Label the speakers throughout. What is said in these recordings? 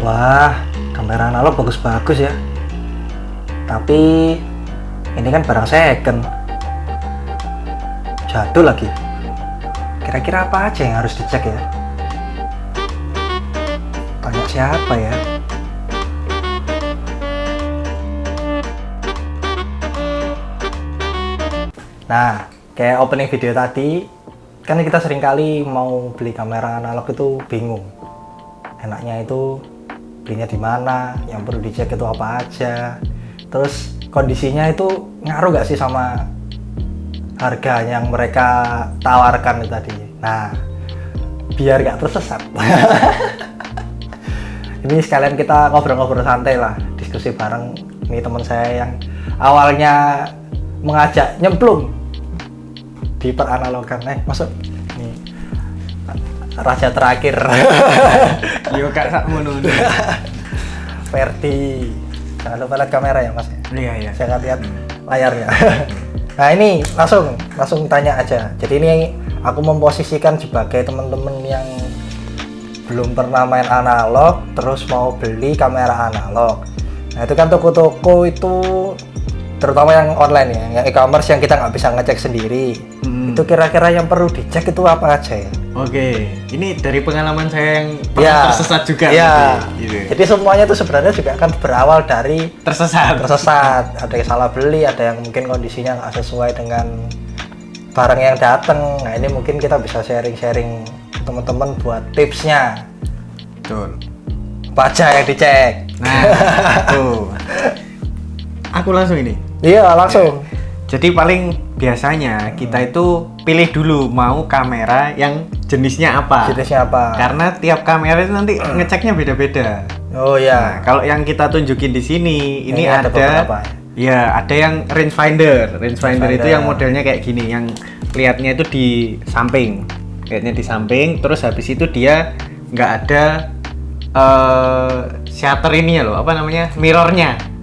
Speaker 1: Wah, kamera analog bagus-bagus ya. Tapi ini kan barang second. Jatuh lagi. Kira-kira apa aja yang harus dicek ya? Tanya siapa ya? Nah, kayak opening video tadi, kan kita sering kali mau beli kamera analog itu bingung. Enaknya itu belinya di mana, yang perlu dicek itu apa aja. Terus kondisinya itu ngaruh gak sih sama harga yang mereka tawarkan itu tadi. Nah, biar gak tersesat. Ini sekalian kita ngobrol-ngobrol santai lah, diskusi bareng. Ini teman saya yang awalnya mengajak nyemplung di peranalogan. Masuk nih raja terakhir.
Speaker 2: Yo kak sak ngono.
Speaker 1: Ferdi. Jangan lupa lihat kamera ya Mas.
Speaker 2: Iya.
Speaker 1: Jangan lihat layarnya. Nah ini langsung tanya aja. Jadi ini aku memposisikan sebagai teman-teman yang belum pernah main analog, terus mau beli kamera analog. Nah itu kan toko-toko itu, terutama yang online ya, yang e-commerce yang kita nggak bisa ngecek sendiri. Itu kira-kira yang perlu dicek itu apa aja ya?
Speaker 2: Oke, ini dari pengalaman saya yang pernah tersesat juga.
Speaker 1: Iya.
Speaker 2: Gitu.
Speaker 1: Jadi semuanya itu sebenarnya juga kan berawal dari
Speaker 2: Tersesat.
Speaker 1: Ada yang salah beli, ada yang mungkin kondisinya nggak sesuai dengan barang yang datang. Nah ini mungkin kita bisa sharing-sharing teman-teman buat tipsnya.
Speaker 2: Betul.
Speaker 1: Apa aja yang dicek?
Speaker 2: Nah, tuh. Aku langsung ini.
Speaker 1: Iya langsung.
Speaker 2: Jadi paling biasanya kita itu pilih dulu mau kamera yang jenisnya apa.
Speaker 1: Jenisnya apa?
Speaker 2: Karena tiap kamera itu nanti ngeceknya beda-beda.
Speaker 1: Oh ya.
Speaker 2: Nah, kalau yang kita tunjukin di sini, ini ada
Speaker 1: beberapa.
Speaker 2: Ya, ada yang rangefinder. Rangefinder itu yang modelnya kayak gini, yang lihatnya itu di samping. Lihatnya di samping, terus habis itu dia nggak ada shutter ini ya loh, apa namanya? Mirrornya.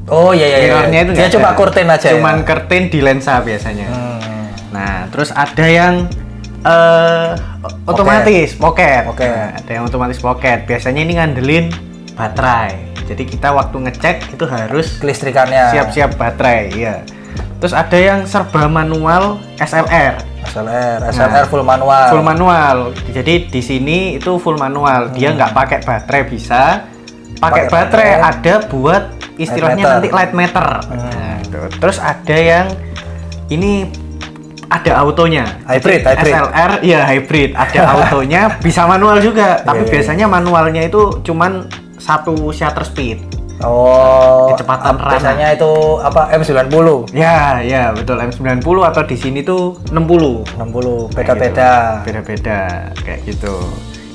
Speaker 1: Oh iya.
Speaker 2: Mirrornya itu
Speaker 1: dia cuma curtain aja.
Speaker 2: Cuman
Speaker 1: ya?
Speaker 2: curtain di lensa biasanya. Nah, terus ada yang otomatis pocket. Nah, ada yang otomatis pocket. Biasanya ini ngandelin baterai. Jadi kita waktu ngecek itu harus
Speaker 1: kelistrikannya
Speaker 2: siap-siap baterai, ya. Terus ada yang serba manual SLR.
Speaker 1: SLR full manual.
Speaker 2: Full manual. Jadi di sini itu full manual. Dia nggak pakai baterai bisa. Pakai baterai ada buat istilahnya nanti light meter. Nah, terus ada yang ini ada autonya.
Speaker 1: Hybrid.
Speaker 2: SLR ya hybrid. Ada autonya, bisa manual juga. Tapi biasanya manualnya itu cuman satu shutter speed.
Speaker 1: Oh,
Speaker 2: kecepatan
Speaker 1: biasanya itu apa M90?
Speaker 2: Ya, betul M90 atau di sini tuh 60.
Speaker 1: Beda-beda.
Speaker 2: Beda-beda kayak gitu.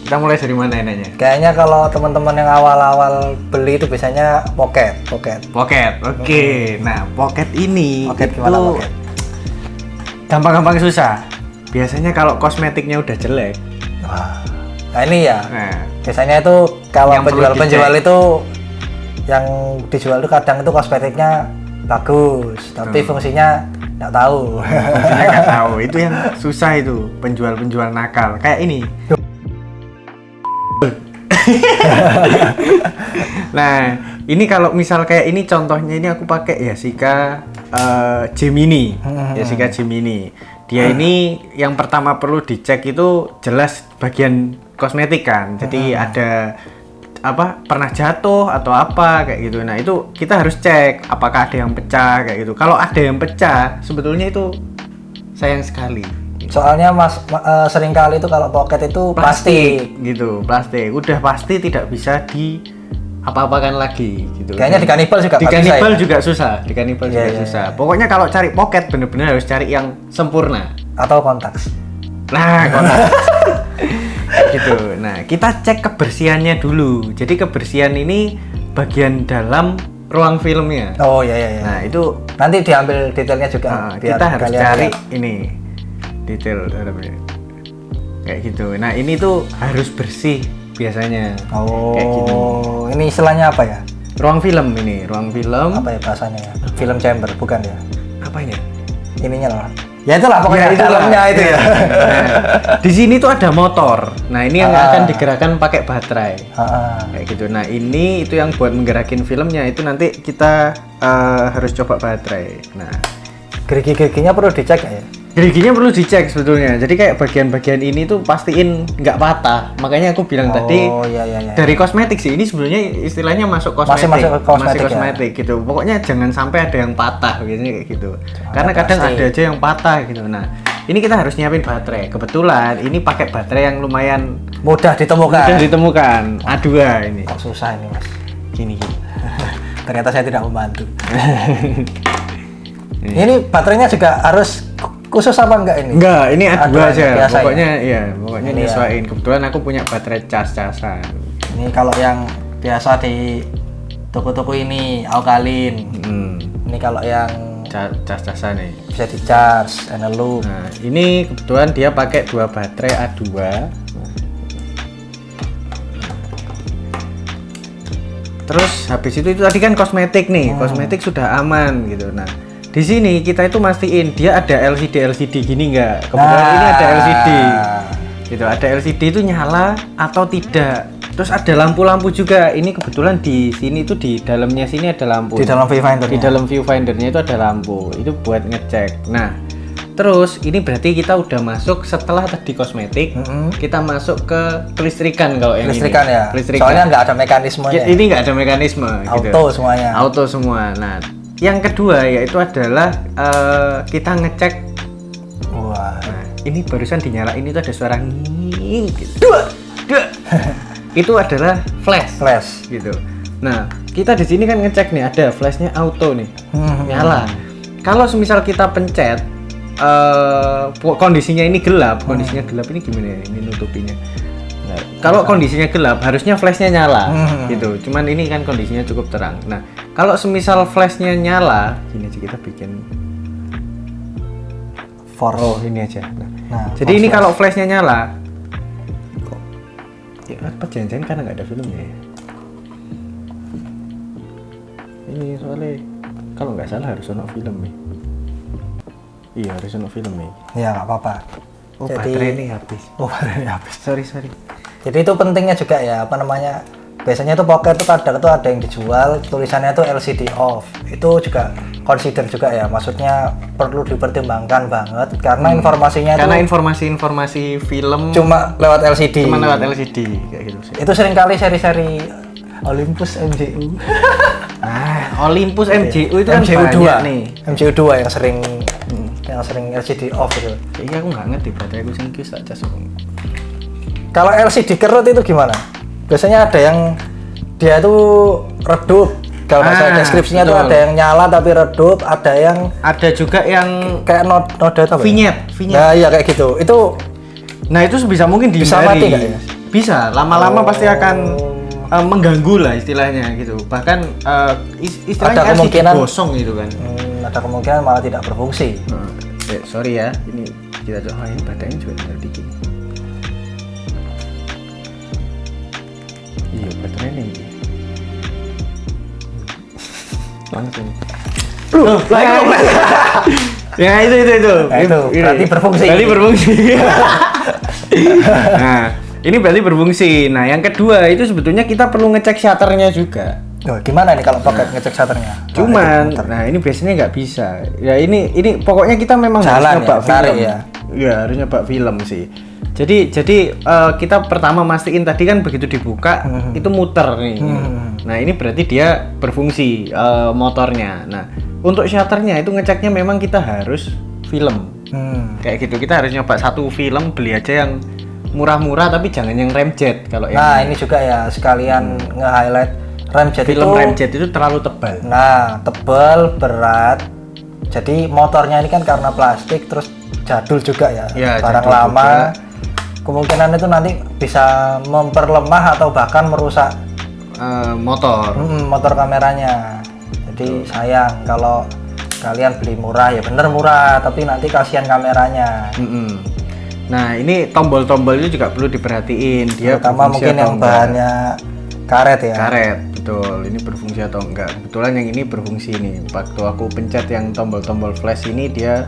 Speaker 2: Kita mulai dari mana enaknya?
Speaker 1: Kayaknya kalau teman-teman yang awal-awal beli itu biasanya pocket.
Speaker 2: Oke. Nah, pocket ini
Speaker 1: gimana pocket?
Speaker 2: Gampang-gampang susah. Biasanya kalau kosmetiknya udah jelek.
Speaker 1: Wah. Nah, ini ya.
Speaker 2: Nah,
Speaker 1: biasanya itu kalau
Speaker 2: yang
Speaker 1: penjual itu yang dijual itu kadang itu kosmetiknya bagus, tapi fungsinya nggak tahu.
Speaker 2: Fungsinya nggak tahu. Itu yang susah itu, penjual-penjual nakal. Kayak ini. Nah, ini kalau misal kayak ini contohnya ini aku pakai Yashica Gemini. Yashica Gemini. Dia ini yang pertama perlu dicek itu jelas bagian kosmetik kan. Jadi ada apa pernah jatuh atau apa kayak gitu. Nah, itu kita harus cek apakah ada yang pecah kayak gitu. Kalau ada yang pecah, sebetulnya itu sayang sekali.
Speaker 1: Soalnya seringkali itu kalau pocket itu plastik
Speaker 2: gitu, plastik. Udah pasti tidak bisa di apa-apakan lagi gitu.
Speaker 1: Kayaknya di kanibal juga
Speaker 2: di kanibal
Speaker 1: ya?
Speaker 2: juga susah. Di kanibal juga susah. Pokoknya kalau cari pocket bener-bener harus cari yang sempurna
Speaker 1: atau kontaks.
Speaker 2: Nah, kontaks. Gitu. Nah, kita cek kebersihannya dulu. Jadi kebersihan ini bagian dalam ruang filmnya.
Speaker 1: Oh iya.
Speaker 2: Nah, itu
Speaker 1: nanti diambil detailnya juga.
Speaker 2: Kita harus cari ini detail dalamnya. Kayak gitu. Nah, ini tuh harus bersih biasanya.
Speaker 1: Oh.
Speaker 2: Kayak gini.
Speaker 1: Ini istilahnya apa ya?
Speaker 2: Ruang film ini, ruang film.
Speaker 1: Apa ya bahasanya ya? Film chamber bukan ya?
Speaker 2: Apa ini?
Speaker 1: Ininya loh. Ya itulah pokoknya
Speaker 2: itulah.
Speaker 1: dalamnya itu ya.
Speaker 2: Nah, di sini tuh ada motor. Nah, ini yang akan digerakkan pakai baterai. Kayak gitu. Nah, ini itu yang buat menggerakin filmnya itu nanti kita harus coba baterai. Nah,
Speaker 1: Gerigi-geriginya perlu dicek nggak ya?
Speaker 2: geriginya perlu dicek sebetulnya. Jadi kayak bagian-bagian ini tuh pastiin nggak patah. Makanya aku bilang tadi
Speaker 1: iya.
Speaker 2: dari kosmetik sih. Ini sebenarnya istilahnya masuk kosmetik.
Speaker 1: Masih masuk ke kosmetik ya?
Speaker 2: kosmetik gitu. Pokoknya jangan sampai ada yang patah biasanya kayak gitu. Karena kadang
Speaker 1: pasti.
Speaker 2: ada aja yang patah gitu. Nah, ini kita harus nyiapin baterai. Kebetulan ini pakai baterai yang lumayan
Speaker 1: Mudah ditemukan.
Speaker 2: mudah ditemukan. A2 ini.
Speaker 1: Kok susah ini mas?
Speaker 2: Gini.
Speaker 1: Ternyata saya tidak membantu. Ini baterainya juga harus khusus apa enggak ini?
Speaker 2: Enggak, ini A2 aja.
Speaker 1: biasa
Speaker 2: Pokoknya ya, pokoknya
Speaker 1: Ini ya.
Speaker 2: nyesuaiin. Kebetulan aku punya baterai cas-casan.
Speaker 1: Ini kalau yang biasa di toko-toko ini alkalin. Ini kalau yang
Speaker 2: Cas-casan nih.
Speaker 1: bisa di charge, analog.
Speaker 2: Nah, ini kebetulan dia pakai 2 baterai A2. Terus habis itu tadi kan kosmetik nih, kosmetik sudah aman gitu. Nah, di sini kita itu mastiin dia ada LCD gini nggak? Kebetulan ini ada LCD, gitu. Ada LCD itu nyala atau tidak. Terus ada lampu-lampu juga. Ini kebetulan di sini tuh di dalamnya sini ada lampu.
Speaker 1: Di dalam viewfinder.
Speaker 2: Di dalam viewfindernya itu ada lampu. Itu buat ngecek. Nah, terus ini berarti kita udah masuk setelah tadi kosmetik, kita masuk ke kelistrikan kalau yang
Speaker 1: Listrikan
Speaker 2: ini.
Speaker 1: ya.
Speaker 2: Kelistrikan.
Speaker 1: Soalnya nggak ada mekanismenya.
Speaker 2: Ini nggak ada mekanisme.
Speaker 1: Auto
Speaker 2: gitu.
Speaker 1: semuanya.
Speaker 2: Auto semua. Nah, yang kedua yaitu adalah kita ngecek.
Speaker 1: Wah.
Speaker 2: Nah, ini barusan dinyalain itu ada suara nging gitu. Duh. Itu adalah flash.
Speaker 1: Flash.
Speaker 2: Gitu. Nah, kita di sini kan ngecek nih ada flashnya auto nih, nyala. Kalau semisal kita pencet, kondisinya ini gelap, kondisinya gelap ini gimana ya? Ini nutupinya. Nah, kalau kondisinya gelap, harusnya flashnya nyala, gitu. Cuman ini kan kondisinya cukup terang. Nah, kalau semisal flashnya nyala, gini aja kita bikin. Oh, ini aja. Nah, jadi ini kalau flashnya nyala, ya apa jangan-jangan karena nggak ada filmnya ya? Ini soalnya kalau nggak salah harus ono film nih. Iya harus ono film nih.
Speaker 1: Ya nggak apa-apa.
Speaker 2: Oh
Speaker 1: Jadi-
Speaker 2: baterai ini habis.
Speaker 1: Oh, baterainya habis.
Speaker 2: Sorry.
Speaker 1: Jadi itu pentingnya juga ya, apa namanya? Biasanya tuh pocket tuh kadang tuh ada yang dijual tulisannya tuh LCD off. Itu juga consider juga ya. Maksudnya perlu dipertimbangkan banget karena informasinya
Speaker 2: Karena
Speaker 1: tuh
Speaker 2: informasi film
Speaker 1: cuma lewat LCD.
Speaker 2: cuma lewat LCD kayak gitu sih.
Speaker 1: Itu seringkali seri-seri Olympus MJU.
Speaker 2: Nah, Olympus MJU itu kan
Speaker 1: MJU 2
Speaker 2: banyak nih.
Speaker 1: MJU 2 yang sering LCD off itu.
Speaker 2: Iya aku nggak ngerti baterai aku sing ki tak cas.
Speaker 1: Kalau LCD kerut itu gimana? Biasanya ada yang dia tuh redup. Kalau bahasa deskripsinya tuh
Speaker 2: betul.
Speaker 1: ada yang nyala tapi redup, ada yang
Speaker 2: Ada juga yang
Speaker 1: kayak noda apa? ya?
Speaker 2: vignette.
Speaker 1: Nah, iya kayak gitu. Itu
Speaker 2: Nah itu sebisa mungkin
Speaker 1: Bisa
Speaker 2: dihindari.
Speaker 1: mati nggak ya?
Speaker 2: Bisa, lama-lama pasti akan mengganggu lah istilahnya gitu. Bahkan istilahnya
Speaker 1: Ada
Speaker 2: LCD
Speaker 1: kemungkinan-
Speaker 2: gosong gitu kan.
Speaker 1: ada kemungkinan malah tidak berfungsi.
Speaker 2: Sorry ya, ini kita coba ini baterainya juga tinggal dikit. Iya baterainya ini. Langsung. Ya itu.
Speaker 1: Nah, itu berarti berfungsi.
Speaker 2: Berarti berfungsi. Nah, ini berarti berfungsi. Nah, yang kedua itu sebetulnya kita perlu ngecek shutternya juga.
Speaker 1: Loh, gimana nih kalau pakai ngecek shutternya?
Speaker 2: Cuman, nah ini biasanya nggak bisa. Ya ini pokoknya kita memang
Speaker 1: Jalan
Speaker 2: harus nyoba
Speaker 1: ya, tarik
Speaker 2: film.
Speaker 1: ya.
Speaker 2: Ya harus nyoba film sih. Jadi kita pertama mastiin tadi kan begitu dibuka itu muter nih. Nah ini berarti dia berfungsi motornya. Nah untuk shutternya itu ngeceknya memang kita harus film. Kayak gitu kita harus nyoba satu film, beli aja yang murah-murah tapi jangan yang remjet kalau yang
Speaker 1: Nah, ini juga ya sekalian nge-highlight remjet
Speaker 2: film
Speaker 1: itu.
Speaker 2: remjet itu terlalu tebal.
Speaker 1: Nah, tebal, berat. Jadi motornya ini kan karena plastik terus jadul juga ya.
Speaker 2: Ya,
Speaker 1: Barang
Speaker 2: jadul
Speaker 1: lama.
Speaker 2: juga.
Speaker 1: Kemungkinan itu nanti bisa memperlemah atau bahkan merusak
Speaker 2: Motor.
Speaker 1: motor kameranya. Jadi sayang kalau kalian beli murah ya bener murah, tapi nanti kasihan kameranya.
Speaker 2: Nah ini tombol-tombol itu juga perlu diperhatiin dia
Speaker 1: Terutama
Speaker 2: berfungsi
Speaker 1: mungkin
Speaker 2: atau
Speaker 1: yang
Speaker 2: enggak.
Speaker 1: bahannya karet ya.
Speaker 2: Karet, betul. Ini berfungsi atau enggak? Kebetulan yang ini berfungsi nih. Waktu aku pencet yang tombol-tombol flash ini dia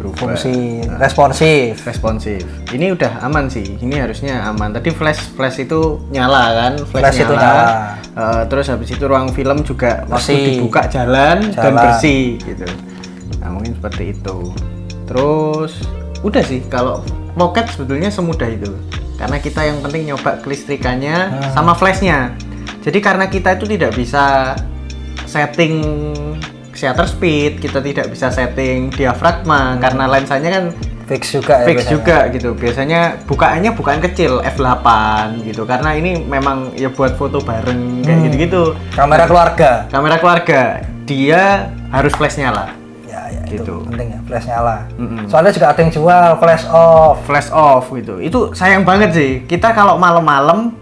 Speaker 2: berubah.
Speaker 1: Fungsi responsif.
Speaker 2: Responsif. Ini udah aman sih. Ini harusnya aman. Tadi flash itu nyala kan?
Speaker 1: Flash itu nyala.
Speaker 2: Terus habis itu ruang film juga waktu
Speaker 1: Bersih.
Speaker 2: dibuka jalan dan bersih gitu. Nah, mungkin seperti itu. Terus udah sih kalau Pocket sebetulnya semudah itu. Karena kita yang penting nyoba kelistrikannya sama flashnya. Jadi karena kita itu tidak bisa setting shutter speed, kita tidak bisa setting diafragma karena lensanya kan
Speaker 1: Fix juga ya.
Speaker 2: fix
Speaker 1: biasanya.
Speaker 2: juga gitu. Biasanya bukaan kecil f8 gitu. Karena ini memang ya buat foto bareng kayak gitu-gitu.
Speaker 1: Kamera keluarga.
Speaker 2: Kamera keluarga, dia harus flash nyala.
Speaker 1: Ya,
Speaker 2: Gitu.
Speaker 1: itu penting ya, flash nyala.
Speaker 2: Mm-mm.
Speaker 1: Soalnya juga ada yang jual flash off.
Speaker 2: Flash off gitu. Itu sayang banget sih. Kita kalau malam-malam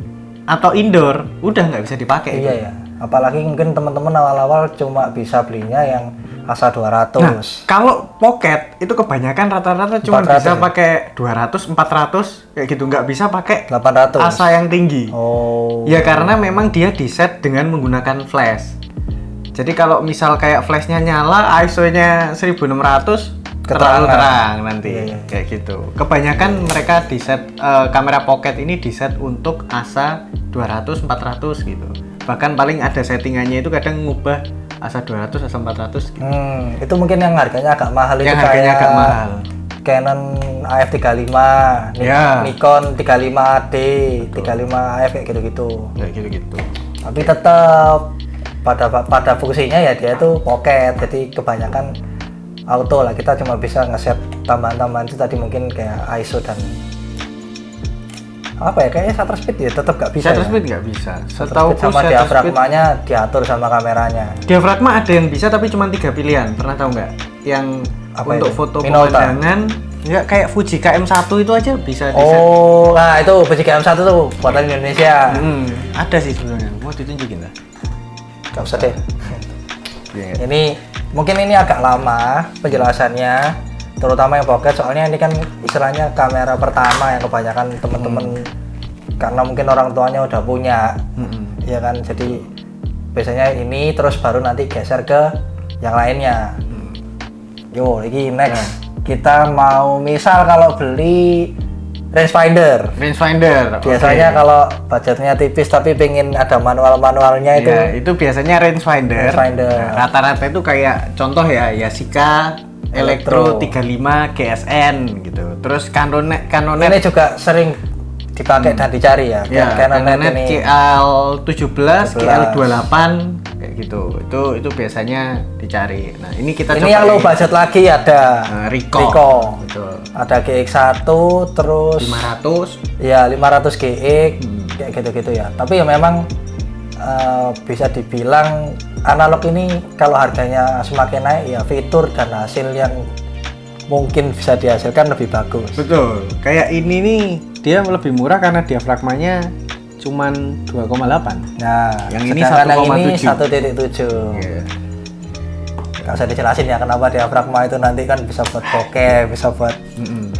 Speaker 2: atau indoor udah nggak bisa dipakai.
Speaker 1: Iya ya. Apalagi mungkin teman-teman awal-awal cuma bisa belinya yang asa 200.
Speaker 2: Nah, kalau Pocket itu kebanyakan rata-rata cuma
Speaker 1: 400
Speaker 2: bisa
Speaker 1: ya?
Speaker 2: pakai 200, 400 kayak gitu, nggak bisa pakai
Speaker 1: 800.
Speaker 2: asa yang tinggi.
Speaker 1: Oh.
Speaker 2: Ya karena memang dia di set dengan menggunakan flash. Jadi kalau misal kayak flashnya nyala, ISO-nya 1600 terlalu
Speaker 1: Keterangan.
Speaker 2: terang nanti
Speaker 1: Iya.
Speaker 2: kayak gitu. Kebanyakan mereka di set kamera Pocket ini di set untuk asa 200, 400 gitu. Bahkan paling ada settingannya itu kadang ngubah asa 200, asa 400 gitu.
Speaker 1: Itu mungkin yang harganya agak mahal itu
Speaker 2: Yang harganya
Speaker 1: kayak
Speaker 2: agak mahal.
Speaker 1: Canon AF35,
Speaker 2: Ya.
Speaker 1: Nikon 35D, 35AF kayak gitu-gitu.
Speaker 2: Kayak gitu-gitu.
Speaker 1: Tapi tetap pada fungsinya ya dia itu pocket, jadi kebanyakan auto lah, kita cuma bisa ngeset tambahan-tambahan itu tadi mungkin kayak ISO dan apa ya, kayaknya shutter speed ya tetap nggak bisa.
Speaker 2: Shutter
Speaker 1: ya?
Speaker 2: speed nggak bisa.
Speaker 1: Shutter
Speaker 2: Setahu
Speaker 1: speed sama diafragmanya diatur sama kameranya.
Speaker 2: diafragma ada yang bisa tapi cuma 3 pilihan. Pernah tahu nggak? Yang
Speaker 1: Apa
Speaker 2: untuk
Speaker 1: itu?
Speaker 2: foto
Speaker 1: Minolta?
Speaker 2: pemandangan ya kayak Fuji KM1 itu aja bisa di set.
Speaker 1: Oh, nah itu Fuji KM1 tuh buatan Indonesia.
Speaker 2: Ada sih sebenarnya. Mau ditunjukin lah.
Speaker 1: Nggak usah deh.
Speaker 2: Ya,
Speaker 1: Ini mungkin ini agak lama penjelasannya, terutama yang pocket, soalnya ini kan istilahnya kamera pertama yang kebanyakan teman-teman karena mungkin orang tuanya udah punya, ya kan, jadi biasanya ini terus baru nanti geser ke yang lainnya. Yo, ini next kita mau misal kalau beli rangefinder.
Speaker 2: rangefinder.
Speaker 1: Biasanya
Speaker 2: oke.
Speaker 1: kalau budgetnya tipis tapi pengen ada manualnya itu.
Speaker 2: Ya, itu biasanya rangefinder.
Speaker 1: Rangefinder.
Speaker 2: Nah, rata-rata itu kayak contoh ya Yashica Electro 35 GSN gitu. Terus Canonet
Speaker 1: Ini juga sering dipakai dan dicari ya.
Speaker 2: ya,
Speaker 1: Canonet
Speaker 2: Canonet
Speaker 1: ini.
Speaker 2: KL17, KL28 kayak gitu. Itu biasanya dicari. Nah, ini kita
Speaker 1: Ini
Speaker 2: coba
Speaker 1: yang low budget lagi ada
Speaker 2: Ricoh. Betul.
Speaker 1: Ada GX1 terus
Speaker 2: 500.
Speaker 1: ya 500 GX kayak gitu-gitu ya. Tapi ya memang bisa dibilang analog ini kalau harganya semakin naik ya fitur dan hasil yang mungkin bisa dihasilkan lebih bagus.
Speaker 2: Betul. Kayak ini nih dia lebih murah karena diafragmanya cuman 2,8.
Speaker 1: Nah,
Speaker 2: Yang ini
Speaker 1: sedangkan yang ini
Speaker 2: 1,7.
Speaker 1: 1.7.
Speaker 2: Iya.
Speaker 1: Nggak usah dijelasin ya kenapa diafragma itu nanti kan bisa buat bokeh, bisa buat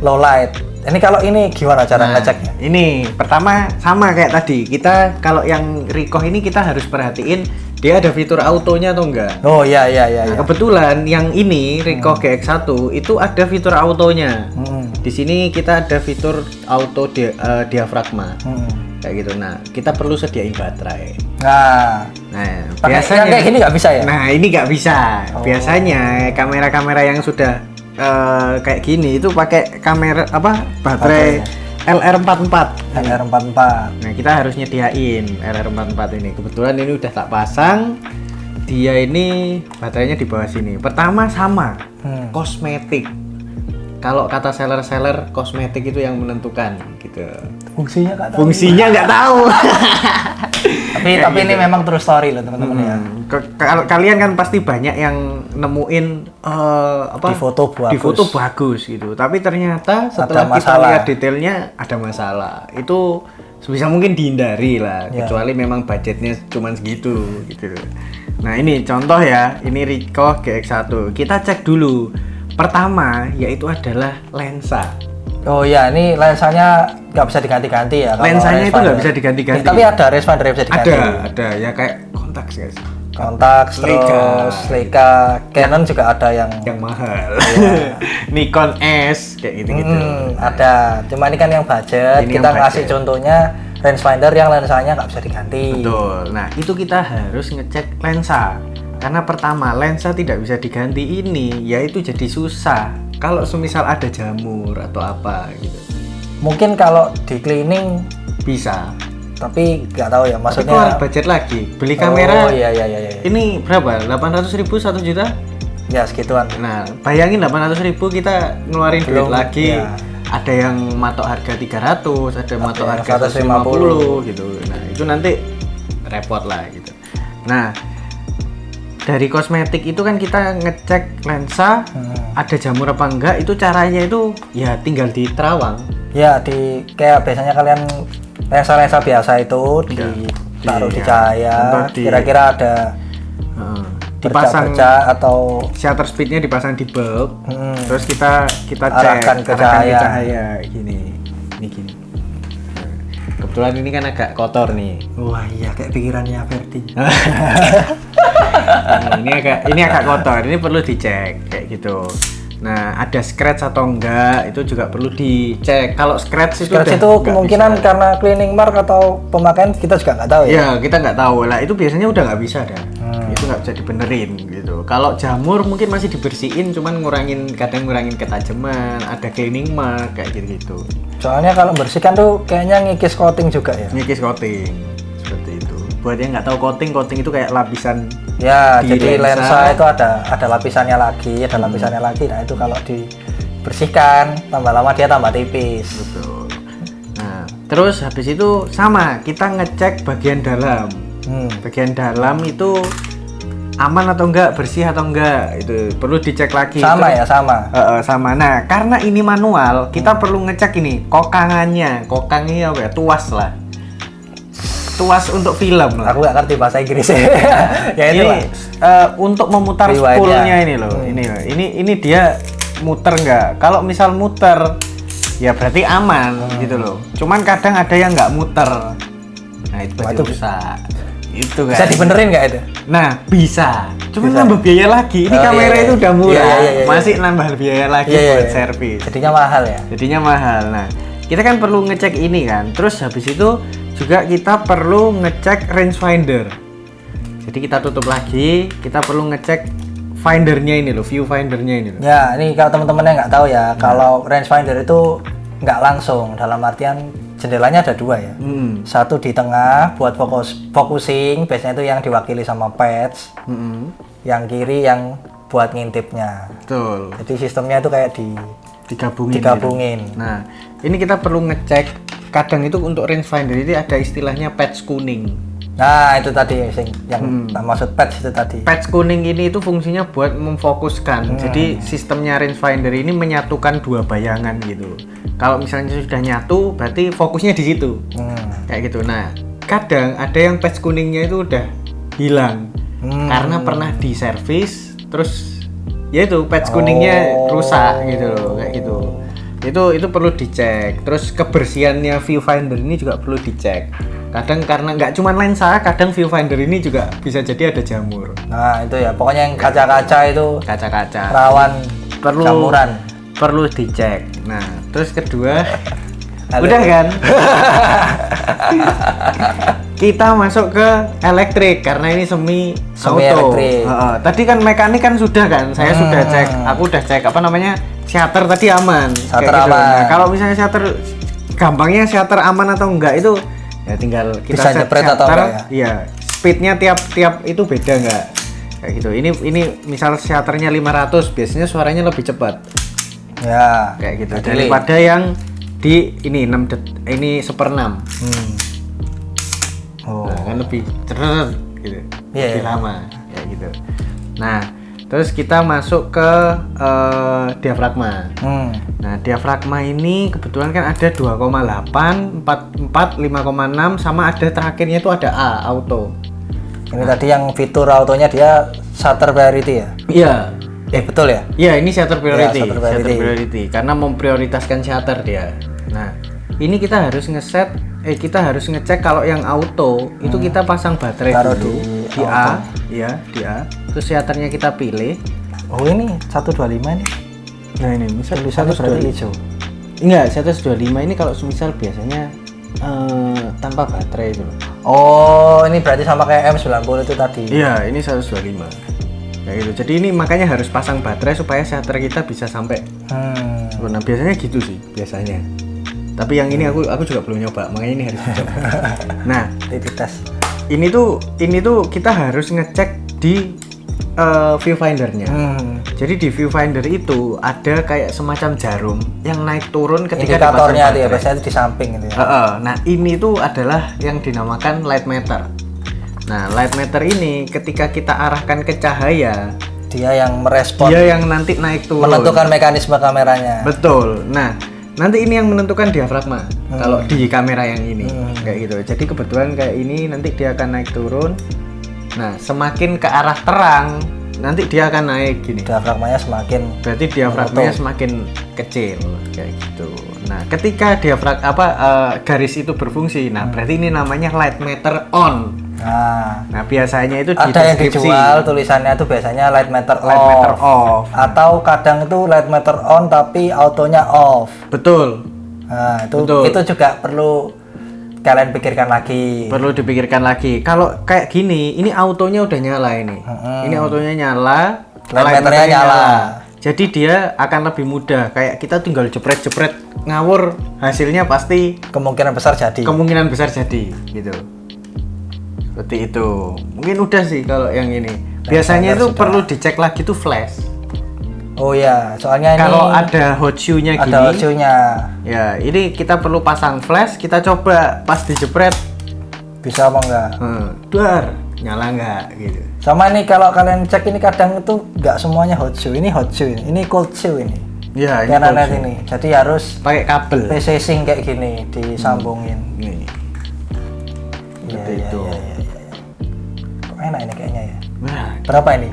Speaker 1: low light. Ini kalau ini gimana cara
Speaker 2: Nah,
Speaker 1: ngeceknya?
Speaker 2: ini pertama sama kayak tadi. Kita kalau yang Ricoh ini kita harus perhatiin dia ada fitur autonya atau enggak.
Speaker 1: Oh iya.
Speaker 2: Nah, kebetulan yang ini Ricoh GX1 itu ada fitur autonya. Di sini kita ada fitur auto diafragma. Kayak gitu. Nah, kita perlu sediain baterai.
Speaker 1: Nah,
Speaker 2: Biasanya
Speaker 1: yang kayak gini nggak bisa ya?
Speaker 2: Nah, ini nggak bisa. Biasanya kamera-kamera yang sudah kayak gini itu pakai kamera baterai LR44.
Speaker 1: LR44.
Speaker 2: Nah, kita harus nyediain LR44 ini. Kebetulan ini udah tak pasang. Dia ini baterainya di bawah sini. Pertama sama, kosmetik. Kalau kata seller-seller, kosmetik itu yang menentukan gitu.
Speaker 1: Fungsinya nggak tahu.
Speaker 2: Fungsinya nggak tahu.
Speaker 1: Tapi ini memang true story loh teman-teman ya.
Speaker 2: Kalau kalian kan pasti banyak yang nemuin
Speaker 1: Di foto bagus.
Speaker 2: di foto bagus gitu. Tapi ternyata setelah kita
Speaker 1: masalah.
Speaker 2: lihat detailnya ada masalah. Itu sebisa mungkin dihindari lah.
Speaker 1: Ya.
Speaker 2: Kecuali memang budgetnya cuma segitu gitu. Nah ini contoh ya. Ini Ricoh GX1. Kita cek dulu. Pertama yaitu adalah lensa.
Speaker 1: Oh iya, ini lensanya nggak bisa diganti-ganti ya. kalau
Speaker 2: Lensanya itu
Speaker 1: rangefinder.
Speaker 2: nggak bisa diganti-ganti.
Speaker 1: Tapi ada rangefinder yang bisa diganti.
Speaker 2: Ada ya kayak kontaks guys.
Speaker 1: Contax, terus Leica, Canon juga ada yang
Speaker 2: mahal. Nikon S kayak gitu-gitu.
Speaker 1: Ada. Cuma ini kan yang budget.
Speaker 2: Ini
Speaker 1: Kita
Speaker 2: yang
Speaker 1: ngasih
Speaker 2: budget.
Speaker 1: contohnya rangefinder yang lensanya nggak bisa diganti.
Speaker 2: Betul. Nah, itu kita harus ngecek lensa. Karena pertama, lensa tidak bisa diganti ini, yaitu jadi susah. Kalau semisal ada jamur atau apa gitu.
Speaker 1: Mungkin kalau di cleaning
Speaker 2: Bisa.
Speaker 1: tapi nggak tahu ya,
Speaker 2: Tapi
Speaker 1: maksudnya.
Speaker 2: keluar budget lagi. Beli kamera.
Speaker 1: Oh iya.
Speaker 2: Ini berapa? 800.000 1 juta?
Speaker 1: Ya segituan.
Speaker 2: Nah, bayangin 800.000 kita ngeluarin duit
Speaker 1: Belum,
Speaker 2: lagi.
Speaker 1: ya.
Speaker 2: Ada yang matok harga 300, ada matok
Speaker 1: yang
Speaker 2: harga
Speaker 1: 150
Speaker 2: 150 gitu. Nah, itu nanti repot lah gitu. Nah, dari kosmetik itu kan kita ngecek lensa, ada jamur apa enggak, itu caranya itu ya tinggal di terawang.
Speaker 1: Ya di kayak biasanya kalian lensa-lensa biasa itu ditaruh di
Speaker 2: ya,
Speaker 1: cahaya.
Speaker 2: untuk di-
Speaker 1: Kira-kira ada
Speaker 2: Dipasang
Speaker 1: bercak atau
Speaker 2: shutter speednya dipasang di bulb, terus kita cek
Speaker 1: Arahkan ke cahaya.
Speaker 2: cahaya gini, ini gini. Nah, kebetulan ini kan agak kotor nih.
Speaker 1: wah iya kayak pikirannya Ferdi.
Speaker 2: Ini agak kotor, ini perlu dicek kayak gitu. Nah, ada scratch atau enggak itu juga perlu dicek. Kalau scratch itu
Speaker 1: Scratch
Speaker 2: udah
Speaker 1: itu
Speaker 2: nggak
Speaker 1: kemungkinan
Speaker 2: bisa.
Speaker 1: karena cleaning mark atau pemakaian kita juga nggak tahu ya.
Speaker 2: Ya, kita nggak tahu lah. Itu biasanya udah nggak bisa dah. Itu nggak bisa dibenerin gitu. Kalau jamur mungkin masih dibersihin, cuman kadang ngurangin ketajaman. Ada cleaning mark kayak gitu-gitu.
Speaker 1: Soalnya kalau bersihkan tuh kayaknya ngikis coating juga ya.
Speaker 2: Ngikis coating seperti itu. Buat yang nggak tahu coating itu kayak lapisan.
Speaker 1: Ya,
Speaker 2: Di
Speaker 1: jadi
Speaker 2: lensa.
Speaker 1: lensa itu ada lapisannya lagi, ada lapisannya lagi. Nah, itu kalau dibersihkan tambah lama dia tambah tipis.
Speaker 2: Betul. Nah, terus habis itu sama, kita ngecek bagian dalam. Bagian dalam itu aman atau enggak, bersih atau enggak, itu perlu dicek lagi.
Speaker 1: Sama
Speaker 2: Terus-
Speaker 1: ya, sama.
Speaker 2: sama. Nah, karena ini manual, kita perlu ngecek ini kokangannya. Kokangnya apa ya? Tuas lah. Tuas untuk film lah.
Speaker 1: Aku nggak ngerti bahasa Inggris. Ya itu
Speaker 2: Ini
Speaker 1: lah.
Speaker 2: untuk memutar
Speaker 1: Riwayatnya.
Speaker 2: spoolnya ini loh. Ini dia muter nggak? Kalau misal muter, ya berarti aman gitu loh. Cuman kadang ada yang nggak muter. Nah itu berarti
Speaker 1: Waduh.
Speaker 2: rusak. Itu kan.
Speaker 1: Bisa dibenerin nggak itu?
Speaker 2: Nah bisa. Cuman
Speaker 1: Bisa.
Speaker 2: nambah biaya lagi. Ini
Speaker 1: Oh,
Speaker 2: kamera
Speaker 1: iya,
Speaker 2: itu udah murah.
Speaker 1: iya.
Speaker 2: Masih nambah biaya lagi
Speaker 1: Iya,
Speaker 2: buat
Speaker 1: iya.
Speaker 2: servis.
Speaker 1: Jadinya mahal ya.
Speaker 2: Jadinya mahal. Nah, kita kan perlu ngecek ini kan. Terus habis itu juga kita perlu ngecek rangefinder. Jadi kita tutup lagi, kita perlu ngecek findernya ini loh, viewfindernya ini loh.
Speaker 1: Ya, ini kalau teman-teman yang nggak tahu ya, kalau rangefinder itu nggak langsung, dalam artian jendelanya ada dua ya. Satu di tengah buat focusing, biasanya itu yang diwakili sama patch. Yang kiri yang buat ngintipnya.
Speaker 2: Betul.
Speaker 1: Jadi sistemnya itu kayak digabungin.
Speaker 2: Gitu. Nah, ini kita perlu ngecek. Kadang itu untuk rangefinder ini ada istilahnya patch kuning.
Speaker 1: Nah, itu tadi yang maksud patch itu tadi.
Speaker 2: Patch kuning ini itu fungsinya buat memfokuskan. Jadi sistemnya rangefinder ini menyatukan dua bayangan gitu. Kalau misalnya sudah nyatu, berarti fokusnya di situ. Kayak gitu. Nah, kadang ada yang patch kuningnya itu udah hilang karena pernah diservis, terus ya itu patch kuningnya rusak gitu loh, kayak gitu. Itu perlu dicek. Terus kebersihannya viewfinder ini juga perlu dicek. Kadang karena nggak cuma lensa, kadang viewfinder ini juga bisa jadi ada jamur.
Speaker 1: Nah, itu ya. Pokoknya yang kaca-kaca itu
Speaker 2: Kaca-kaca
Speaker 1: rawan
Speaker 2: perlu
Speaker 1: jamuran.
Speaker 2: perlu dicek. Nah, terus kedua
Speaker 1: Halo.
Speaker 2: udah kan? Kita masuk ke elektrik karena ini semi
Speaker 1: Semi
Speaker 2: auto.
Speaker 1: elektrik.
Speaker 2: Tadi kan mekanik kan sudah kan, saya sudah cek. Aku udah cek apa namanya shutter tadi aman.
Speaker 1: Shutter
Speaker 2: Kayak gitu.
Speaker 1: aman.
Speaker 2: Nah, kalau misalnya shutter gampangnya shutter aman atau enggak itu ya tinggal kita
Speaker 1: Bisa
Speaker 2: set
Speaker 1: jepret atau
Speaker 2: shutter.
Speaker 1: enggak ya?
Speaker 2: Iya, speednya tiap itu beda enggak? Kayak gitu. Ini misal shutternya 500, biasanya suaranya lebih cepat.
Speaker 1: Ya.
Speaker 2: Kayak gitu.
Speaker 1: Delay.
Speaker 2: Daripada yang di ini 1/6.
Speaker 1: Oh.
Speaker 2: Nah, kan lebih cer gitu.
Speaker 1: Iya,
Speaker 2: Lebih
Speaker 1: iya.
Speaker 2: lama kayak gitu. Nah, terus kita masuk ke diafragma. Nah, diafragma ini kebetulan kan ada 2,8, 4, 5,6 sama ada terakhirnya itu ada A, auto.
Speaker 1: Ini tadi yang fitur autonya dia shutter priority ya?
Speaker 2: Iya.
Speaker 1: Betul ya?
Speaker 2: Iya, ini shutter priority.
Speaker 1: Ya, shutter priority.
Speaker 2: Karena memprioritaskan shutter dia. Nah, ini kita harus kita harus ngecek kalau yang auto itu kita pasang baterai
Speaker 1: Taruh
Speaker 2: dulu
Speaker 1: di
Speaker 2: di A, ya di A. Terus shutternya kita pilih.
Speaker 1: Oh ini 125 nih.
Speaker 2: Nah ini misal
Speaker 1: Tulisannya berarti hijau.
Speaker 2: Enggak, 125 ini kalau misal biasanya tanpa baterai itu loh.
Speaker 1: Oh ini berarti sama kayak M90 itu tadi.
Speaker 2: Iya, ini 125. Kayak gitu. Jadi ini makanya harus pasang baterai supaya shutter kita bisa sampai. Nah, biasanya gitu sih, biasanya. Tapi yang ini aku juga belum nyoba, makanya ini harus dicoba. Nah,
Speaker 1: Tes.
Speaker 2: ini tuh kita harus ngecek di viewfindernya. Jadi di viewfinder itu ada kayak semacam jarum yang naik turun ketika
Speaker 1: indikatornya
Speaker 2: dipasang
Speaker 1: itu ya,
Speaker 2: baterai.
Speaker 1: biasanya itu di samping gitu ya.
Speaker 2: Nah, ini tuh adalah yang dinamakan light meter. Nah, light meter ini ketika kita arahkan ke cahaya,
Speaker 1: Dia yang merespon,
Speaker 2: dia yang nanti naik turun.
Speaker 1: menentukan mekanisme kameranya.
Speaker 2: Betul. Nah, nanti ini yang menentukan diafragma. Kalau di kamera yang ini kayak gitu. Jadi kebetulan kayak ini nanti dia akan naik turun. Nah, semakin ke arah terang, nanti dia akan naik gini.
Speaker 1: Diafragmanya semakin
Speaker 2: Berarti diafragmanya semakin kecil kayak gitu. Nah, ketika garis itu berfungsi, nah berarti ini namanya light meter on. Nah, biasanya itu di
Speaker 1: ada yang
Speaker 2: deskripsi.
Speaker 1: dijual tulisannya tuh biasanya light meter
Speaker 2: Light meter off.
Speaker 1: atau kadang itu light meter on tapi autonya off.
Speaker 2: Betul.
Speaker 1: Nah
Speaker 2: Betul.
Speaker 1: itu juga perlu kalian pikirkan lagi.
Speaker 2: Perlu dipikirkan lagi. Kalau kayak gini, ini autonya udah nyala ini. Ini autonya nyala,
Speaker 1: Light meternya nyala.
Speaker 2: Jadi dia akan lebih mudah. Kayak kita tinggal jepret-jepret ngawur, hasilnya pasti
Speaker 1: Kemungkinan besar jadi.
Speaker 2: kemungkinan besar jadi gitu. Seperti itu. Mungkin udah sih kalau yang ini. Biasanya itu
Speaker 1: sudah.
Speaker 2: perlu dicek lagi tuh flash.
Speaker 1: Oh ya, soalnya ini
Speaker 2: Kalau ada hot shoe-nya gini.
Speaker 1: ada hasilnya.
Speaker 2: Ya, ini kita perlu pasang flash, kita coba pas dijepret,
Speaker 1: Bisa apa enggak?
Speaker 2: duar, nyala nggak gitu.
Speaker 1: Sama nih kalau kalian cek ini kadang itu nggak semuanya hot shoe. Ini hot shoe ini cold shoe ini.
Speaker 2: Ya, ini
Speaker 1: Kayak net
Speaker 2: polisi.
Speaker 1: ini. Jadi harus
Speaker 2: Pakai kabel.
Speaker 1: PCC kayak gini disambungin.
Speaker 2: Nih.
Speaker 1: Iya,
Speaker 2: Seperti
Speaker 1: iya,
Speaker 2: itu.
Speaker 1: iya, iya, iya. Kok enak ini kayaknya ya.
Speaker 2: Nah,
Speaker 1: Berapa ini?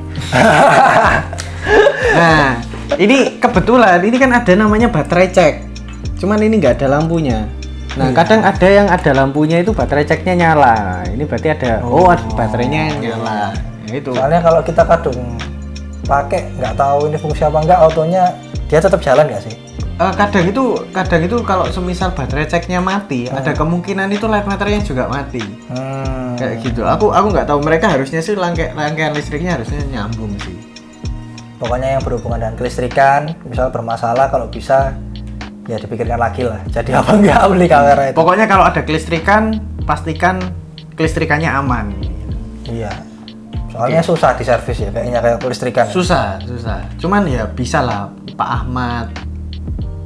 Speaker 2: nah, ini kebetulan ini kan ada namanya baterai cek. Cuman ini nggak ada lampunya. Nah, kadang ada yang ada lampunya itu baterai ceknya nyala. Ini berarti ada baterainya nyala. Ya, itu.
Speaker 1: Soalnya kalau kita kadung pakai nggak tahu ini fungsi apa enggak, autonya dia tetap jalan nggak sih?
Speaker 2: Kadang itu kalau semisal baterai ceknya mati, ada kemungkinan itu light meternya juga mati. Kayak gitu. Aku nggak tahu, mereka harusnya sih rangkaian listriknya harusnya nyambung sih.
Speaker 1: Pokoknya yang berhubungan dengan kelistrikan, misal bermasalah, kalau bisa ya dipikirkan lagi lah. Jadi apa enggak beli kamera itu?
Speaker 2: Pokoknya kalau ada kelistrikan, pastikan kelistrikannya aman.
Speaker 1: Iya. Soalnya susah di servis ya, kayaknya kayak kelistrikan.
Speaker 2: Susah. Cuman ya bisa lah, Pak Ahmad,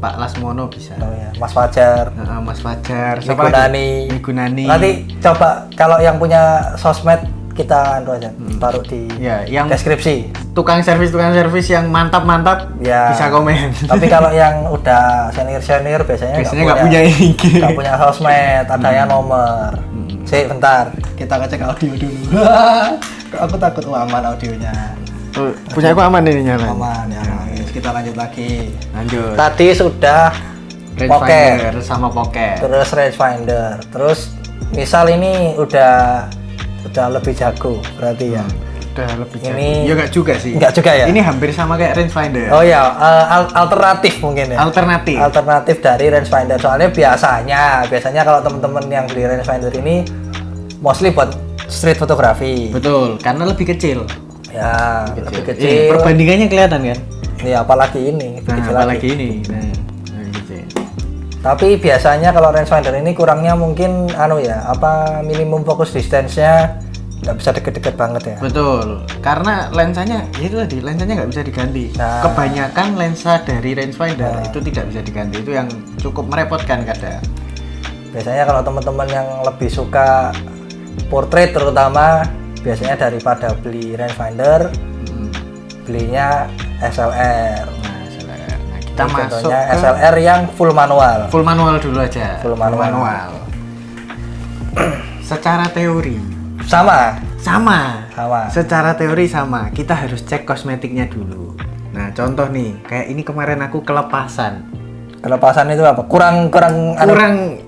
Speaker 2: Pak Lasmono bisa.
Speaker 1: Oh ya, Mas Fajar,
Speaker 2: Mas Fajar,
Speaker 1: Migunani. Nanti coba kalau yang punya sosmed kita aja taruh di
Speaker 2: Ya, yang
Speaker 1: deskripsi.
Speaker 2: tukang servis yang mantap
Speaker 1: Ya.
Speaker 2: bisa komen.
Speaker 1: Tapi kalau yang udah senior biasanya
Speaker 2: nggak punya IG.
Speaker 1: nggak punya sosmed, adanya nomor. Sih, bentar, kita ngecek audio dulu. Aku takut aman audionya.
Speaker 2: Punya aku aman ini nyala.
Speaker 1: Aman ya. Kita lanjut lagi.
Speaker 2: Lanjut.
Speaker 1: Tadi sudah pocket,
Speaker 2: Rangefinder sama pocket.
Speaker 1: terus rangefinder, terus misal ini udah lebih jago berarti ya.
Speaker 2: Udah lebih jago.
Speaker 1: Ini-
Speaker 2: Ya nggak juga sih.
Speaker 1: Nggak juga ya?
Speaker 2: Ini hampir sama kayak rangefinder.
Speaker 1: Oh ya, alternatif mungkin ya.
Speaker 2: Alternatif.
Speaker 1: Alternatif dari rangefinder. Soalnya biasanya kalau teman-teman yang beli rangefinder ini mostly buat street fotografi.
Speaker 2: Betul, karena lebih kecil.
Speaker 1: Ya, lebih
Speaker 2: Iya,
Speaker 1: kecil.
Speaker 2: perbandingannya kelihatan kan?
Speaker 1: Ya, apalagi ini, lebih
Speaker 2: Nah,
Speaker 1: kecil
Speaker 2: apalagi
Speaker 1: lagi.
Speaker 2: ini. Nah, gitu.
Speaker 1: Tapi biasanya kalau rangefinder ini kurangnya mungkin minimum focus distance-nya nggak bisa deket-deket banget ya.
Speaker 2: Betul, karena lensanya ya itu tadi, lensanya nggak bisa diganti.
Speaker 1: Nah.
Speaker 2: Kebanyakan lensa dari rangefinder itu tidak bisa diganti, itu yang cukup merepotkan kadang.
Speaker 1: Biasanya kalau teman-teman yang lebih suka portrait terutama, biasanya daripada beli rangefinder, belinya SLR.
Speaker 2: Nah, kita
Speaker 1: Ini
Speaker 2: masuk
Speaker 1: contohnya
Speaker 2: ke
Speaker 1: SLR yang full manual.
Speaker 2: full manual dulu aja.
Speaker 1: Full manual.
Speaker 2: Secara teori
Speaker 1: Sama.
Speaker 2: sama.
Speaker 1: Sama.
Speaker 2: Secara teori sama. Kita harus cek kosmetiknya dulu. Nah, contoh nih, kayak ini kemarin aku kelepasan.
Speaker 1: Kelepasan itu apa? Kurang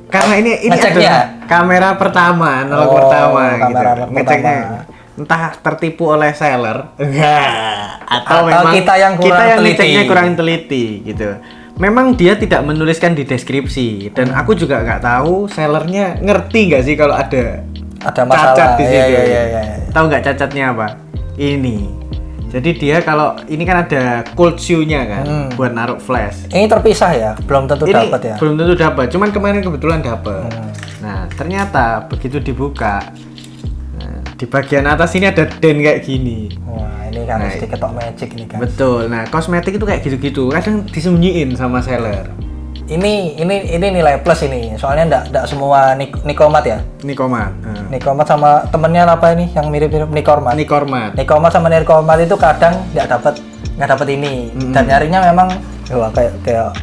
Speaker 2: Karena ini
Speaker 1: Ngeceknya?
Speaker 2: adalah kamera pertama, analog
Speaker 1: Oh,
Speaker 2: pertama
Speaker 1: kamera
Speaker 2: gitu.
Speaker 1: analog
Speaker 2: Ngeceknya
Speaker 1: pertama.
Speaker 2: entah tertipu oleh seller, enggak, atau memang
Speaker 1: kita yang kurang teliti.
Speaker 2: ngeceknya kurang teliti gitu. Memang dia tidak menuliskan di deskripsi dan aku juga nggak tahu sellernya ngerti nggak sih kalau ada
Speaker 1: masalah
Speaker 2: cacat di situ.
Speaker 1: ya.
Speaker 2: Tahu nggak cacatnya apa? Ini. Jadi dia kalau ini kan ada cold shoe-nya kan buat naruh flash.
Speaker 1: Ini terpisah ya, belum tentu
Speaker 2: Ini
Speaker 1: dapat ya.
Speaker 2: belum tentu dapat, cuman kemarin kebetulan dapat. Nah, ternyata begitu dibuka, nah, di bagian atas ini ada den kayak gini.
Speaker 1: Wah, ini kan mesti ketok magic ini kan.
Speaker 2: Betul. Nah, kosmetik itu kayak gitu-gitu, kadang disembunyiin sama seller.
Speaker 1: Ini nilai plus ini. Soalnya enggak semua Nikomat ya.
Speaker 2: Nikomat.
Speaker 1: Nikomat sama temennya apa ini yang mirip-mirip Nikormat. Nikomat sama Nikomat itu kadang nggak dapat ini. Dan nyarinya memang wah kayak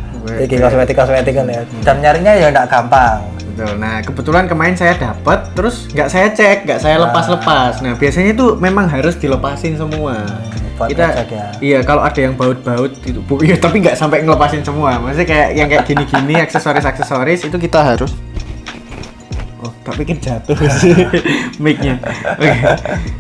Speaker 1: kosmetik kan ya. Dan nyarinya ya nggak gampang.
Speaker 2: Betul. Nah, kebetulan kemarin saya dapat, terus nggak saya cek, nggak saya lepas-lepas. Nah, biasanya itu memang harus dilepasin semua. Kita
Speaker 1: ngecek ya.
Speaker 2: Iya, kalau ada yang baut-baut itu ya, tapi nggak sampai ngelepasin semua. Maksudnya kayak yang kayak gini-gini aksesoris itu kita harus tak pikir jatuh sih mic-nya. Oke.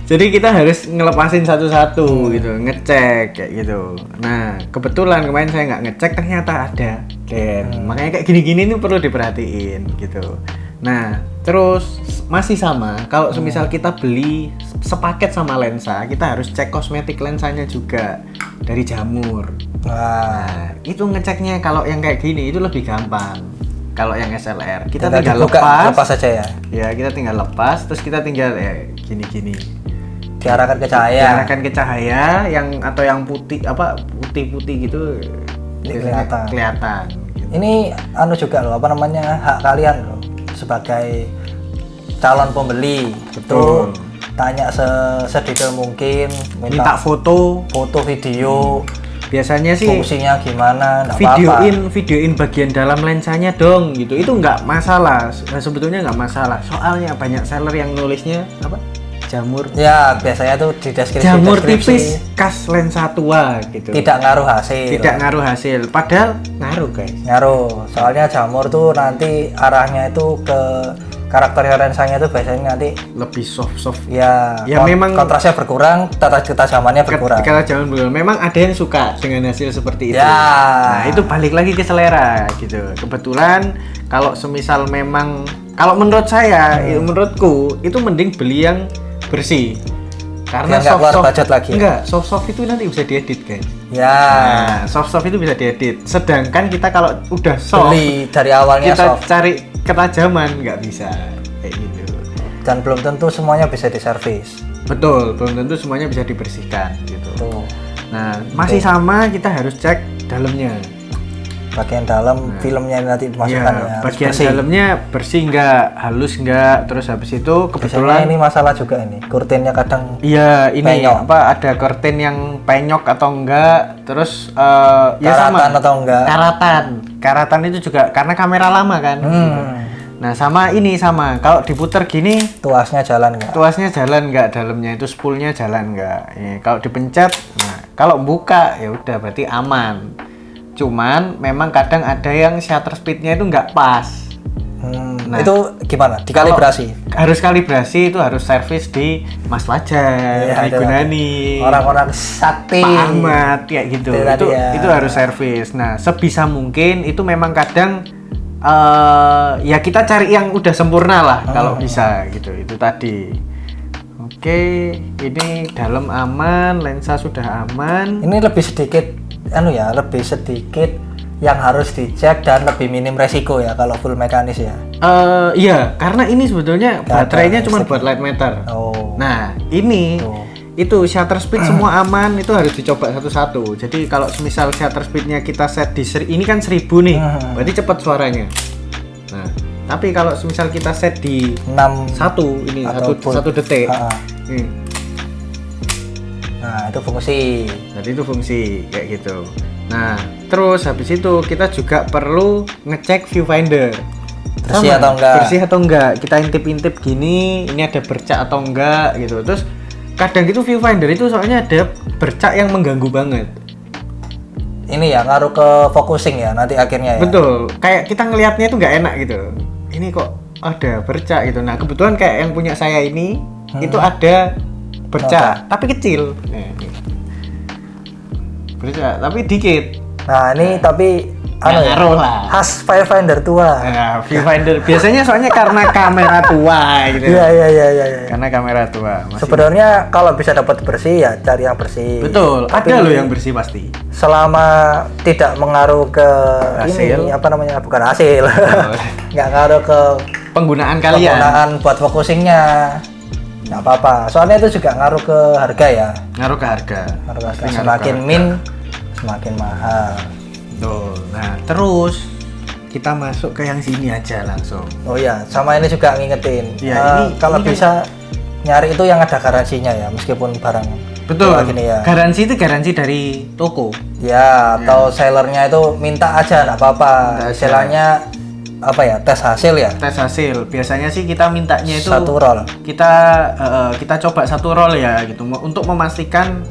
Speaker 2: Jadi kita harus ngelepasin satu-satu gitu, ngecek kayak gitu. Nah, kebetulan kemarin saya nggak ngecek, ternyata ada. Dan makanya kayak gini-gini ini perlu diperhatiin gitu. Nah, terus masih sama, kalau semisal kita beli sepaket sama lensa, kita harus cek kosmetik lensanya juga dari Jamur. Nah, itu ngeceknya kalau yang kayak gini itu lebih gampang. Kalau yang SLR, kita tinggal lepas
Speaker 1: saja ya.
Speaker 2: Ya, kita tinggal lepas, terus kita tinggal gini-gini.
Speaker 1: Diarahkan ke cahaya.
Speaker 2: Diarahkan ke cahaya yang atau yang putih-putih gitu. Kelihatan. Gitu.
Speaker 1: Ini juga loh, apa namanya, hak kalian loh sebagai calon pembeli.
Speaker 2: Betul.
Speaker 1: Tanya sedetail mungkin,
Speaker 2: minta foto,
Speaker 1: video.
Speaker 2: Biasanya sih
Speaker 1: fungsinya gimana,
Speaker 2: videoin bagian dalam lensanya dong gitu. Itu nggak masalah, sebetulnya nggak masalah. Soalnya banyak seller yang nulisnya apa? Jamur.
Speaker 1: Ya, biasanya tuh di deskripsi.
Speaker 2: Jamur tipis kas lensa tua gitu.
Speaker 1: Tidak ngaruh hasil. Padahal ngaruh, guys.
Speaker 2: Ngaruh.
Speaker 1: Soalnya jamur tuh nanti arahnya itu ke karakter lensanya itu biasanya nanti
Speaker 2: lebih soft.
Speaker 1: Ya memang kontrasnya berkurang, ketajamannya berkurang.
Speaker 2: Ketajaman berkurang. Memang ada yang suka dengan hasil seperti itu.
Speaker 1: Ya.
Speaker 2: Nah, itu balik lagi ke selera gitu. Kebetulan kalau semisal memang, kalau menurut saya, menurutku itu mending beli yang bersih. Karena
Speaker 1: budget lagi.
Speaker 2: Enggak, soft itu nanti bisa diedit, guys.
Speaker 1: Ya.
Speaker 2: Nah, soft itu bisa diedit. Sedangkan kita kalau udah soft,
Speaker 1: beli dari awalnya
Speaker 2: kita
Speaker 1: soft,
Speaker 2: cari ketajaman nggak bisa kayak gitu.
Speaker 1: Dan belum tentu semuanya bisa diservis.
Speaker 2: Betul, belum tentu semuanya bisa dibersihkan gitu.
Speaker 1: Tuh.
Speaker 2: Nah, masih sama, kita harus cek dalamnya.
Speaker 1: Bagian dalam filmnya nanti dimasukkan ya.
Speaker 2: Bagian dalamnya bersih nggak, halus nggak, terus habis itu kebetulan
Speaker 1: ini masalah juga ini, kurtinnya kadang
Speaker 2: ini
Speaker 1: penyok.
Speaker 2: ada kurtin yang penyok atau enggak, terus
Speaker 1: karatan atau enggak.
Speaker 2: Karatan itu juga karena kamera lama kan. Nah, sama kalau diputer gini
Speaker 1: tuasnya jalan nggak,
Speaker 2: dalamnya itu spoolnya jalan nggak. Kalau dipencet, nah kalau buka ya udah berarti aman. Cuman memang kadang ada yang shutter speednya itu nggak pas.
Speaker 1: Nah, itu gimana? Dikalibrasi?
Speaker 2: Harus kalibrasi, itu harus servis di Mas Fajar, di Gunani,
Speaker 1: orang-orang sakti,
Speaker 2: Pak Ahmad kayak gitu. Itu harus servis. Nah, sebisa mungkin itu memang kadang ya kita cari yang udah sempurna lah kalau bisa gitu. Itu tadi. Oke, ini dalam aman, lensa sudah aman.
Speaker 1: Ini lebih sedikit yang harus dicek dan lebih minim resiko ya kalau full mekanis ya.
Speaker 2: Iya, karena ini sebetulnya baterainya cuma buat light meter. Nah, ini itu shutter speed semua aman, itu harus dicoba satu-satu. Jadi kalau misal shutter speednya kita set di ini kan 1000 nih, berarti cepat suaranya. Nah, tapi kalau misal kita set di 1 ini satu detik.
Speaker 1: Nah, itu fungsi.
Speaker 2: Jadi itu fungsi kayak gitu. Nah, terus habis itu kita juga perlu ngecek viewfinder.
Speaker 1: Bersih atau enggak. Kita intip-intip gini, ini ada bercak atau enggak gitu. Terus kadang itu viewfinder itu soalnya ada bercak yang mengganggu banget. Ini ya ngaruh ke focusing ya nanti akhirnya ya.
Speaker 2: Betul. Kayak kita ngelihatnya itu nggak enak gitu. Ini kok ada bercak gitu. Nah, kebetulan kayak yang punya saya ini itu ada bercak tapi kecil. Bercak tapi dikit.
Speaker 1: Nah ini tapi
Speaker 2: ngaruh lah.
Speaker 1: khas viewfinder tua.
Speaker 2: Nah, viewfinder biasanya soalnya karena kamera tua gitu.
Speaker 1: Iya.
Speaker 2: Karena kamera tua.
Speaker 1: Sebenarnya kalau bisa dapat bersih ya cari yang bersih.
Speaker 2: Betul.
Speaker 1: Tapi
Speaker 2: ada loh yang bersih pasti.
Speaker 1: Selama tidak mengaruh ke
Speaker 2: Hasil.
Speaker 1: ini apa namanya, bukan hasil. Nggak ngaruh ke
Speaker 2: Penggunaan kalian.
Speaker 1: penggunaan buat focusingnya. Nggak apa-apa. Soalnya itu juga ngaruh ke harga ya.
Speaker 2: Ngaruh ke harga.
Speaker 1: Ngaruh ke harga.
Speaker 2: Pasti ngaruh
Speaker 1: Semakin
Speaker 2: ke harga.
Speaker 1: min semakin mahal.
Speaker 2: Tuh. Nah, terus kita masuk ke yang sini aja langsung.
Speaker 1: Oh iya, sama ini juga ngingetin.
Speaker 2: Iya, ini
Speaker 1: kalau
Speaker 2: kan-
Speaker 1: bisa nyari itu yang ada garansinya ya, meskipun barang
Speaker 2: Betul.
Speaker 1: kayak gini ya.
Speaker 2: Garansi itu garansi dari toko.
Speaker 1: Ya, atau sellernya itu minta aja, nggak apa-apa.
Speaker 2: Minta aja.
Speaker 1: Istilahnya apa ya, tes hasil ya.
Speaker 2: Tes hasil. Biasanya sih kita mintanya itu
Speaker 1: Satu roll.
Speaker 2: kita coba satu roll ya gitu untuk memastikan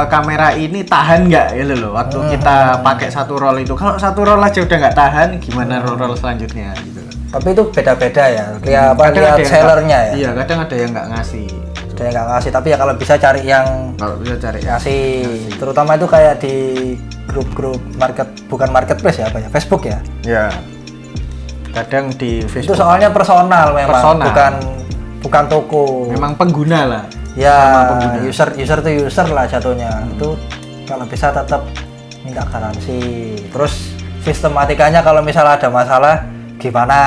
Speaker 2: kamera ini tahan nggak ya loh waktu kita pakai satu roll itu. Kalau satu roll aja udah nggak tahan, gimana roll selanjutnya gitu.
Speaker 1: Tapi itu beda-beda ya. Lihat
Speaker 2: Kadang ada
Speaker 1: lihat
Speaker 2: yang
Speaker 1: sellernya
Speaker 2: nggak-
Speaker 1: ya.
Speaker 2: Iya, kadang ada yang nggak ngasih.
Speaker 1: Ada yang nggak ngasih, tapi ya kalau bisa cari yang
Speaker 2: Kalau bisa cari
Speaker 1: ngasih. Terutama itu kayak di grup-grup bukan marketplace ya, apa ya? Facebook ya.
Speaker 2: ya. Kadang di
Speaker 1: Itu
Speaker 2: Facebook
Speaker 1: soalnya personal memang,
Speaker 2: Personal.
Speaker 1: bukan toko.
Speaker 2: memang pengguna lah.
Speaker 1: Ya,
Speaker 2: pengguna.
Speaker 1: user to user lah jatuhnya. Itu kalau bisa tetap minta garansi. Terus sistematikanya kalau misalnya ada masalah gimana,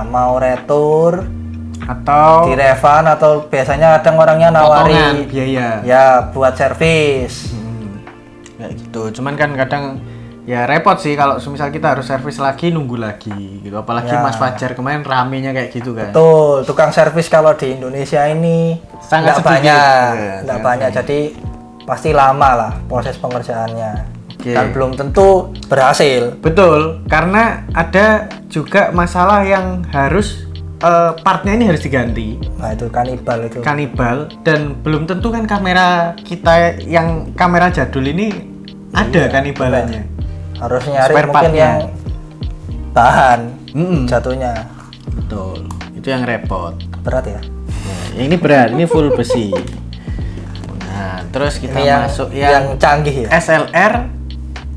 Speaker 1: mau retur,
Speaker 2: Atau
Speaker 1: di refund, atau biasanya kadang orangnya
Speaker 2: potongan
Speaker 1: nawari
Speaker 2: biaya.
Speaker 1: ya buat servis.
Speaker 2: Kayak gitu. Cuman kan kadang ya repot sih kalau misal kita harus servis lagi, nunggu lagi gitu. Apalagi
Speaker 1: Ya.
Speaker 2: Mas Fajar kemarin ramenya kayak gitu kan.
Speaker 1: Betul, tukang servis kalau di Indonesia ini
Speaker 2: Sangat
Speaker 1: nggak
Speaker 2: sedikit.
Speaker 1: banyak,
Speaker 2: Ya,
Speaker 1: nggak
Speaker 2: sangat
Speaker 1: banyak.
Speaker 2: banyak.
Speaker 1: Jadi pasti lama lah proses pengerjaannya.
Speaker 2: Oke.
Speaker 1: Dan belum tentu berhasil.
Speaker 2: Betul, karena ada juga masalah yang harus partnya ini harus diganti.
Speaker 1: Nah itu kanibal itu.
Speaker 2: Kanibal, dan belum tentu kan kamera kita yang kamera jadul ini ada kanibalannya.
Speaker 1: Harus nyari
Speaker 2: Spare
Speaker 1: mungkin
Speaker 2: partnya.
Speaker 1: yang tahan
Speaker 2: Mm-mm.
Speaker 1: jatuhnya.
Speaker 2: Betul, itu yang repot.
Speaker 1: Berat ya.
Speaker 2: Nah, yang ini berat, ini full besi. Nah, terus kita
Speaker 1: Ini
Speaker 2: masuk
Speaker 1: yang canggih ya.
Speaker 2: SLR,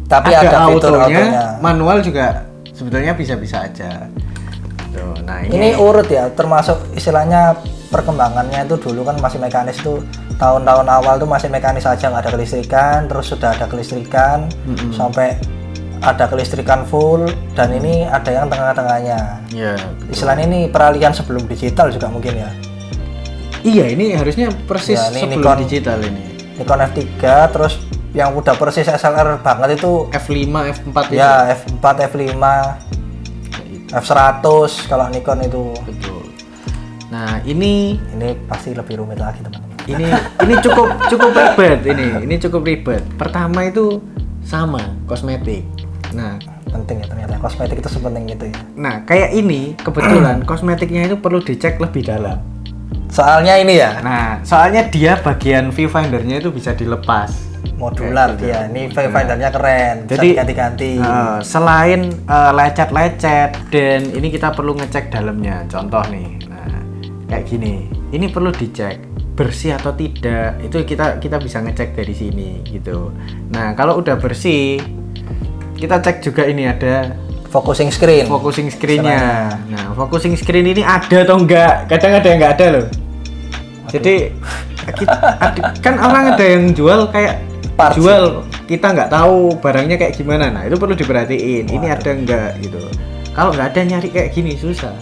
Speaker 1: Tapi ada fitur
Speaker 2: autonya,
Speaker 1: autonya.
Speaker 2: manual juga sebetulnya bisa-bisa aja. Tuh, nah
Speaker 1: Ini urut ya, termasuk istilahnya perkembangannya itu dulu kan masih mekanis tuh, tahun-tahun awal tuh masih mekanis aja, nggak ada kelistrikan, terus sudah ada kelistrikan, sampai ada kelistrikan full, dan ini ada yang tengah-tengahnya.
Speaker 2: ya,
Speaker 1: Istilahnya ini peralihan sebelum digital juga mungkin ya.
Speaker 2: iya ini harusnya persis
Speaker 1: Ya, ini
Speaker 2: sebelum
Speaker 1: Nikon.
Speaker 2: digital ini.
Speaker 1: Nikon F3, terus yang udah persis SLR banget itu
Speaker 2: F5, F4 itu.
Speaker 1: ya F4, F5, F100 kalau Nikon itu.
Speaker 2: Betul. Nah, ini
Speaker 1: Pasti lebih rumit lagi teman-teman.
Speaker 2: ini cukup ribet ini cukup ribet. Pertama itu sama kosmetik. Nah,
Speaker 1: Penting ya ternyata kosmetik itu sepenting itu ya.
Speaker 2: nah kayak ini kebetulan kosmetiknya itu perlu dicek lebih dalam.
Speaker 1: Soalnya ini ya
Speaker 2: Nah, soalnya dia bagian viewfindernya itu bisa dilepas.
Speaker 1: modular
Speaker 2: Kayak gitu.
Speaker 1: dia. Ini viewfindernya keren, bisa
Speaker 2: Jadi
Speaker 1: diganti-ganti.
Speaker 2: Selain lecet-lecet, dan ini kita perlu ngecek dalamnya. Contoh nih, nah kayak gini. Ini perlu dicek bersih atau tidak. Itu kita bisa ngecek dari sini gitu. Nah kalau udah bersih, kita cek juga ini ada
Speaker 1: Focusing screen.
Speaker 2: focusing screen-nya. Nah focusing screen ini ada atau enggak? Kadang ada yang enggak ada loh. Jadi kan orang ada yang jual kayak
Speaker 1: Parts.
Speaker 2: jual, kita nggak tahu barangnya kayak gimana. Nah itu perlu diperhatiin. Ini ada enggak gitu. Kalau nggak ada nyari kayak gini susah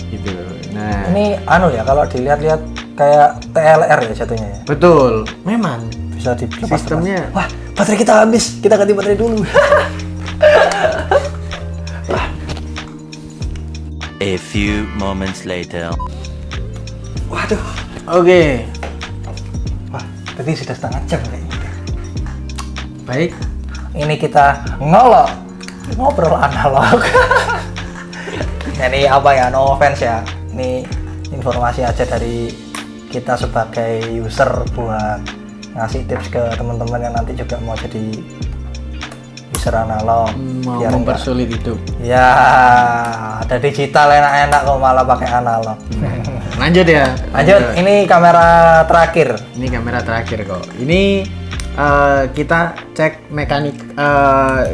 Speaker 2: gitu. Nah
Speaker 1: Ini anu ya, kalau dilihat-lihat kayak TLR ya jatuhnya ya.
Speaker 2: betul, memang
Speaker 1: Bisa dilepas.
Speaker 2: sistemnya.
Speaker 1: Wah, baterai kita habis. Kita ganti baterai dulu.
Speaker 3: A few moments later.
Speaker 1: Waduh.
Speaker 2: Oke,
Speaker 1: Wah, tadi sudah setengah jam kayaknya.
Speaker 2: baik.
Speaker 1: Ini kita ngobrol analog. Ini apa ya, no offense ya. Ini informasi aja dari kita sebagai user buat ngasih tips ke teman-teman yang nanti juga mau jadi user analog.
Speaker 2: Mau
Speaker 1: Biar enggak-
Speaker 2: mempersulit hidup.
Speaker 1: Ya, ada digital enak-enak kok malah pakai analog.
Speaker 2: Lanjut ya.
Speaker 1: Lanjut, ini kamera terakhir.
Speaker 2: Ini kamera terakhir kok. Ini kita cek mekanik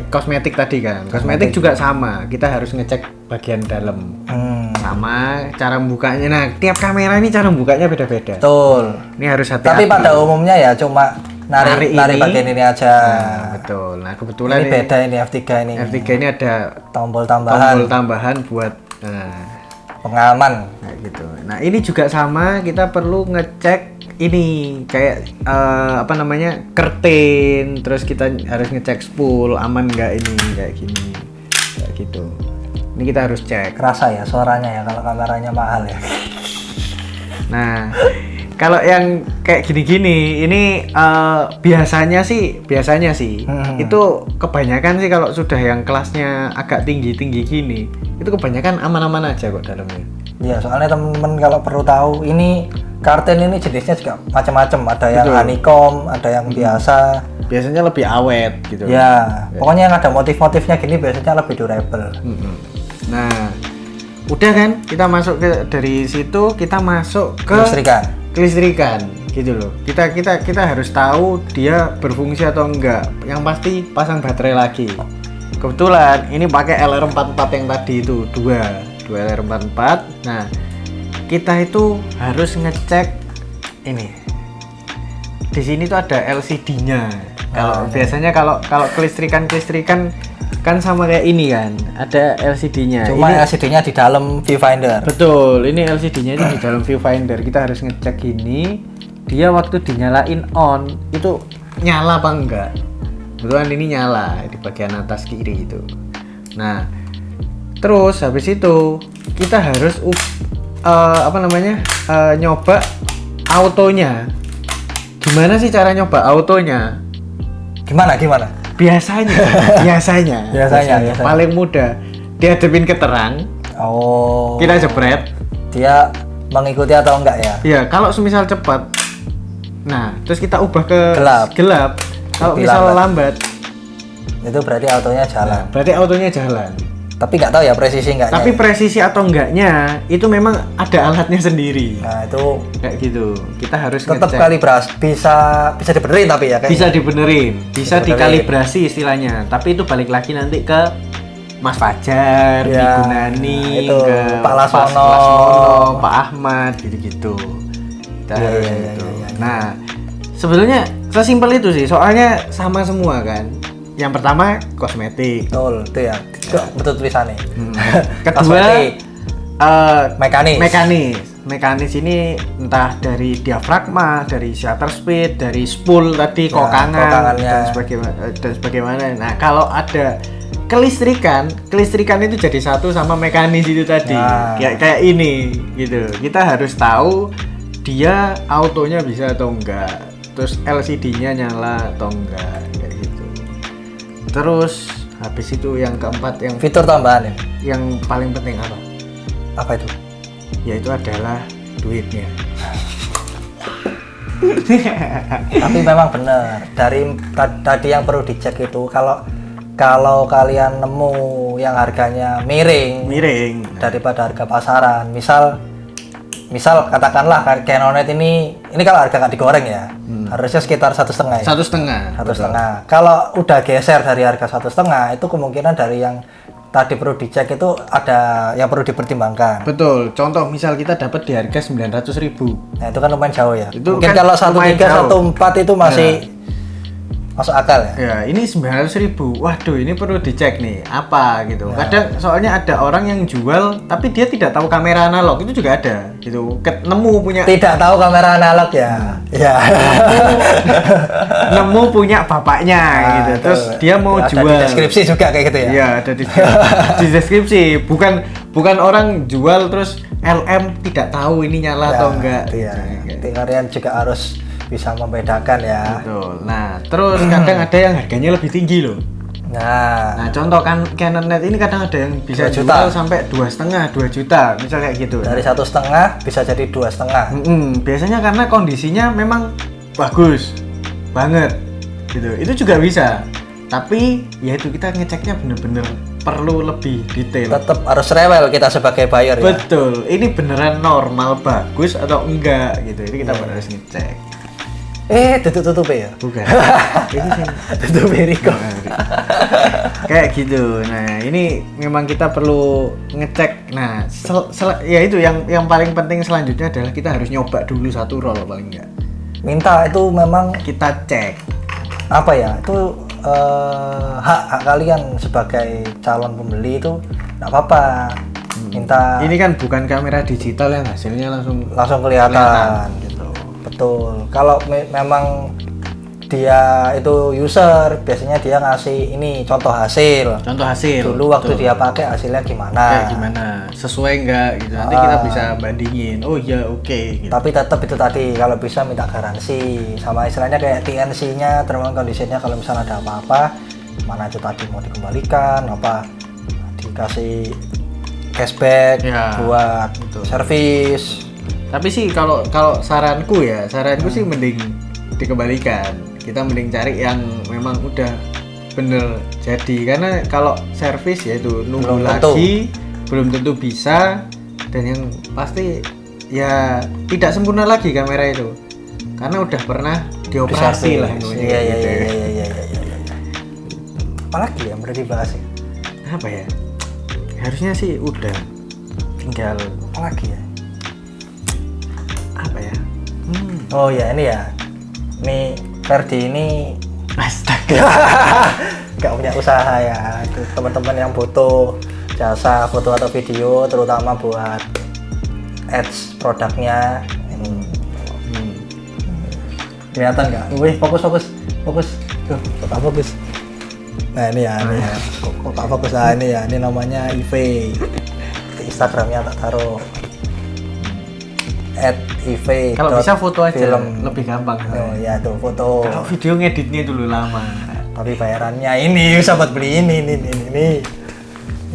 Speaker 2: kosmetik tadi kan. Kosmetik juga sama. Kita harus ngecek bagian dalam. Sama cara membukanya. Nah, tiap kamera ini cara membukanya beda-beda.
Speaker 1: Betul.
Speaker 2: Ini harus hati-hati.
Speaker 1: Tapi pada umumnya ya cuma narik bagian ini aja.
Speaker 2: Nah, betul. Nah, kebetulan
Speaker 1: Ini beda ini F3 ini.
Speaker 2: F3 ini ada
Speaker 1: Tombol tambahan.
Speaker 2: buat
Speaker 1: Pengaman.
Speaker 2: kayak gitu. Nah, ini juga sama, kita perlu ngecek ini kayak curtain, terus kita harus ngecek spool aman nggak ini kayak gini. Kayak gitu. Ini kita harus cek.
Speaker 1: Kerasa ya suaranya ya kalau kameranya mahal ya.
Speaker 2: Nah, kalau yang kayak gini-gini ini biasanya sih itu kebanyakan sih kalau sudah yang kelasnya agak tinggi gini itu kebanyakan aman-aman aja kok dalamnya.
Speaker 1: Iya, soalnya temen-temen kalau perlu tahu ini karten ini jenisnya juga macam-macam, ada yang
Speaker 2: Betul.
Speaker 1: honeycomb, ada yang biasa.
Speaker 2: Biasanya lebih awet gitu.
Speaker 1: Ya, pokoknya yang ada motif-motifnya gini biasanya lebih durable.
Speaker 2: Nah, udah kan kita masuk dari situ kita masuk ke kelistrikan gitu loh. Kita harus tahu dia berfungsi atau enggak. Yang pasti pasang baterai lagi. Kebetulan ini pakai LR44 yang tadi itu dua LR44. Nah, kita itu harus ngecek ini. Di sini tuh ada LCD-nya. Kalau biasanya kalau kelistrikan kan sama kayak ini kan, ada LCD-nya.
Speaker 1: Cuma
Speaker 2: ini,
Speaker 1: LCD-nya di dalam viewfinder.
Speaker 2: betul, ini LCD-nya itu di dalam viewfinder. Kita harus ngecek ini, dia waktu dinyalain on itu nyala apa enggak. Kebetulan ini nyala di bagian atas kiri itu. Nah, terus habis itu kita harus nyoba autonya. Gimana sih cara nyoba autonya?
Speaker 1: Gimana?
Speaker 2: Biasanya paling mudah dihadapin ke terang.
Speaker 1: Oh.
Speaker 2: Kita jepret.
Speaker 1: Dia mengikuti atau enggak ya?
Speaker 2: Ya, kalau semisal cepat. Nah, terus kita ubah ke gelap. Kalau
Speaker 1: Lebih
Speaker 2: misal lambat,
Speaker 1: itu berarti autonya jalan.
Speaker 2: berarti autonya jalan.
Speaker 1: Tapi nggak tahu ya presisi enggaknya.
Speaker 2: Tapi presisi atau enggaknya itu memang ada alatnya sendiri.
Speaker 1: Nah, itu
Speaker 2: Kayak gitu. Kita harus
Speaker 1: tetap
Speaker 2: ngecek.
Speaker 1: kalibrasi bisa dibenerin tapi ya kayaknya.
Speaker 2: Bisa dibenerin, bisa
Speaker 1: dibenerin.
Speaker 2: dikalibrasi istilahnya. Tapi itu balik lagi nanti ke Mas Fajar,
Speaker 1: Ya,
Speaker 2: Ki Gunani,
Speaker 1: itu,
Speaker 2: ke
Speaker 1: Pak Lasono.
Speaker 2: Pak Ahmad, gitu-gitu. Kita
Speaker 1: Iya,
Speaker 2: harus
Speaker 1: iya,
Speaker 2: gitu.
Speaker 1: iya, iya.
Speaker 2: Nah, sebenarnya sesimpel itu sih, soalnya sama semua kan. Yang pertama kosmetik.
Speaker 1: Betul, itu ya. Itu betul tulisannya.
Speaker 2: Kedua
Speaker 1: Kosmetik.
Speaker 2: mekanis.
Speaker 1: Mekanis.
Speaker 2: Mekanis ini entah dari diafragma, dari shutter speed, dari spool tadi,
Speaker 1: Ya,
Speaker 2: kokangan
Speaker 1: kokangannya.
Speaker 2: dan sebagaimana. Nah, kalau ada kelistrikan itu jadi satu sama mekanis itu tadi.
Speaker 1: Nah.
Speaker 2: Kayak ini gitu. Kita harus tahu dia autonya bisa atau enggak. Terus LCD-nya nyala atau enggak kayak gitu. Terus habis itu yang keempat
Speaker 1: Fitur tambahan ya.
Speaker 2: yang paling penting apa?
Speaker 1: Apa itu?
Speaker 2: Yaitu adalah duitnya.
Speaker 1: Tapi memang benar dari tadi yang perlu dicek itu kalau kalian nemu yang harganya miring daripada harga pasaran, misal katakanlah Canonet ini kalau harga nggak digoreng ya harusnya sekitar 1,5 ya.
Speaker 2: 1,5.
Speaker 1: Kalau udah geser dari harga 1,5 itu kemungkinan dari yang tadi perlu dicek itu ada yang perlu dipertimbangkan.
Speaker 2: Betul. Contoh misal kita dapat di harga 900.000.
Speaker 1: Nah itu kan lumayan jauh ya.
Speaker 2: Itu
Speaker 1: Mungkin
Speaker 2: kan
Speaker 1: kalau
Speaker 2: lumayan
Speaker 1: 1,3,
Speaker 2: jauh.
Speaker 1: 1,4 itu masih masuk akal ya.
Speaker 2: Ya, ini 900.000. Waduh, ini perlu dicek nih. Apa gitu. Kadang soalnya ada orang yang jual tapi dia tidak tahu kamera analog. Itu juga ada gitu. Nemu punya
Speaker 1: Tidak tahu kamera analog ya. Ya.
Speaker 2: nemu punya bapaknya gitu.
Speaker 1: Nah,
Speaker 2: Terus
Speaker 1: itu.
Speaker 2: dia mau
Speaker 1: Ada
Speaker 2: jual.
Speaker 1: di deskripsi juga kayak gitu ya.
Speaker 2: Iya, ada di deskripsi. Bukan orang jual terus LM tidak tahu ini nyala atau enggak.
Speaker 1: Iya.
Speaker 2: Gitu.
Speaker 1: Jadi kalian juga harus bisa membedakan ya.
Speaker 2: Betul. Nah, terus kadang ada yang harganya lebih tinggi loh. Nah, contoh kan Canonet ini kadang ada yang bisa
Speaker 1: 2 juta.
Speaker 2: jual sampai 2,5, 2 juta, misal kayak gitu.
Speaker 1: Dari 1,5 bisa jadi 2,5.
Speaker 2: Biasanya karena kondisinya memang bagus banget gitu. Itu juga bisa. Tapi ya itu kita ngeceknya bener-bener perlu lebih detail.
Speaker 1: Tetap harus rewel kita sebagai buyer ya.
Speaker 2: Betul, ini beneran normal bagus atau enggak gitu. Ini kita harus ngecek.
Speaker 1: Tutup ya.
Speaker 2: Bukan. Ini sih
Speaker 1: Tutup Riko.
Speaker 2: kayak gitu. Nah, ini memang kita perlu ngecek. Nah, ya itu yang paling penting selanjutnya adalah kita harus nyoba dulu satu roll paling enggak.
Speaker 1: Minta itu memang
Speaker 2: Kita cek.
Speaker 1: apa ya? Itu hak kalian sebagai calon pembeli itu enggak apa-apa. Minta
Speaker 2: Ini kan bukan kamera digital yang hasilnya
Speaker 1: langsung kelihatan gitu. Betul. Kalau memang dia itu user, biasanya dia ngasih ini contoh hasil.
Speaker 2: contoh hasil.
Speaker 1: Dulu waktu
Speaker 2: Betul.
Speaker 1: dia pakai hasilnya gimana.
Speaker 2: Kayak gimana? Sesuai enggak gitu. Nanti kita bisa bandingin. Oh iya, oke gitu.
Speaker 1: Tapi tetap itu tadi kalau bisa minta garansi sama istilahnya kayak TNC-nya, term and condition-nya kalau misalnya ada apa-apa, mana itu tadi mau dikembalikan, apa dikasih cashback
Speaker 2: Ya,
Speaker 1: buat
Speaker 2: betul.
Speaker 1: servis.
Speaker 2: Tapi sih kalau saranku sih mending dikembalikan. Kita mending cari yang memang udah bener jadi, karena kalau servis ya itu nunggu
Speaker 1: Belum tentu.
Speaker 2: lagi belum tentu bisa, dan yang pasti ya tidak sempurna lagi kamera itu karena udah pernah dioperasi lah namanya,
Speaker 1: Iya
Speaker 2: gitu.
Speaker 1: iya. Apalagi yang perlu dibahas ya?
Speaker 2: Apa ya, harusnya sih udah tinggal
Speaker 1: Apalagi ya?
Speaker 2: apa ya.
Speaker 1: Oh ya ini ya. Nih Ferdi ini
Speaker 2: Astaga.
Speaker 1: nggak punya usaha ya. Itu teman-teman yang butuh jasa foto atau video, terutama buat ads produknya. Ini kelihatan nggak? Wih, fokus. Tuh, kok tak fokus? Nah ini ya, kok tak fokus? Nah ini ya, ini namanya IV. Di Instagramnya tak taruh. @IV.
Speaker 2: Kalau bisa foto aja
Speaker 1: film.
Speaker 2: lebih gampang.
Speaker 1: Oh ya tuh foto.
Speaker 2: Kalau video ngeditnya dulu lama.
Speaker 1: Tapi bayarannya ini sahabat beli ini.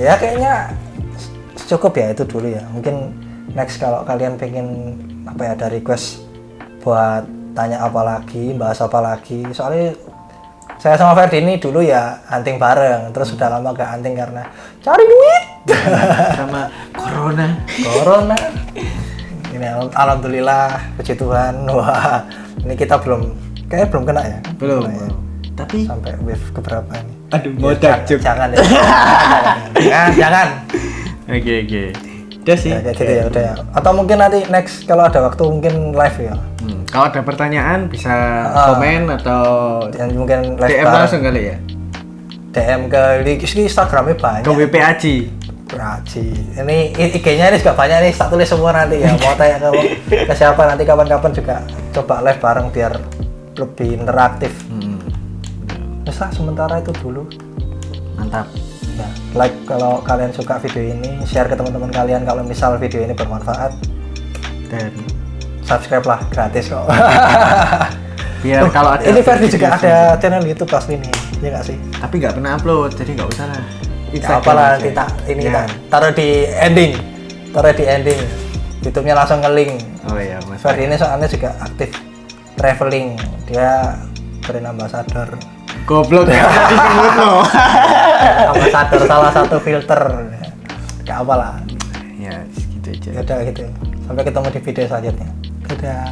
Speaker 1: Ya kayaknya cukup ya itu dulu ya. Mungkin next kalau kalian pengen apa ya, ada request buat tanya apa lagi, bahas apa lagi. Soalnya saya sama Ferdi ini dulu ya hunting bareng, terus sudah lama gak hunting karena cari duit.
Speaker 2: Sama corona.
Speaker 1: Ini alhamdulillah, puji Tuhan. Wah, ini kita belum kena ya.
Speaker 2: Belum.
Speaker 1: Kena ya.
Speaker 2: Tapi
Speaker 1: Sampai wave keberapa ini?
Speaker 2: aduh,
Speaker 1: Ya,
Speaker 2: mau takjub.
Speaker 1: jangan ya. jangan.
Speaker 2: Oke. Udah sih.
Speaker 1: Ya, kayak gitu ya udah ya. Atau mungkin nanti next kalau ada waktu mungkin live ya.
Speaker 2: Kalau ada pertanyaan bisa komen atau
Speaker 1: Dan mungkin live
Speaker 2: DM
Speaker 1: bareng.
Speaker 2: langsung kali ya.
Speaker 1: DM ke Instagramnya banyak.
Speaker 2: Ke WP Aji.
Speaker 1: Raji. Ini IG-nya ini juga banyak nih, tak tulis semua nanti ya. Mau tanya ke siapa nanti kapan-kapan juga coba live bareng biar lebih interaktif. Bisa sementara itu dulu.
Speaker 2: Mantap.
Speaker 1: Ya, like kalau kalian suka video ini, share ke teman-teman kalian kalau misal video ini bermanfaat.
Speaker 2: Dan
Speaker 1: Subscribe lah, gratis kok.
Speaker 2: biar kalau ada
Speaker 1: Ini Ferdi juga
Speaker 2: notifikasi.
Speaker 1: ada channel YouTube pasti nih, ya nggak sih?
Speaker 2: Tapi nggak pernah upload, jadi nggak usah lah.
Speaker 1: Ya apalah nanti kita taruh di ending, YouTube-nya langsung nge-link.
Speaker 2: Oh iya, Mas.
Speaker 1: Ferdi ini soalnya juga aktif traveling, dia brand ambassador,
Speaker 2: Goblok ya disebut loh.
Speaker 1: ambassador salah satu filter, nggak apalah.
Speaker 2: Ya, gitu aja.
Speaker 1: Ya udah gitu. Sampai ketemu di video selanjutnya. Dadah.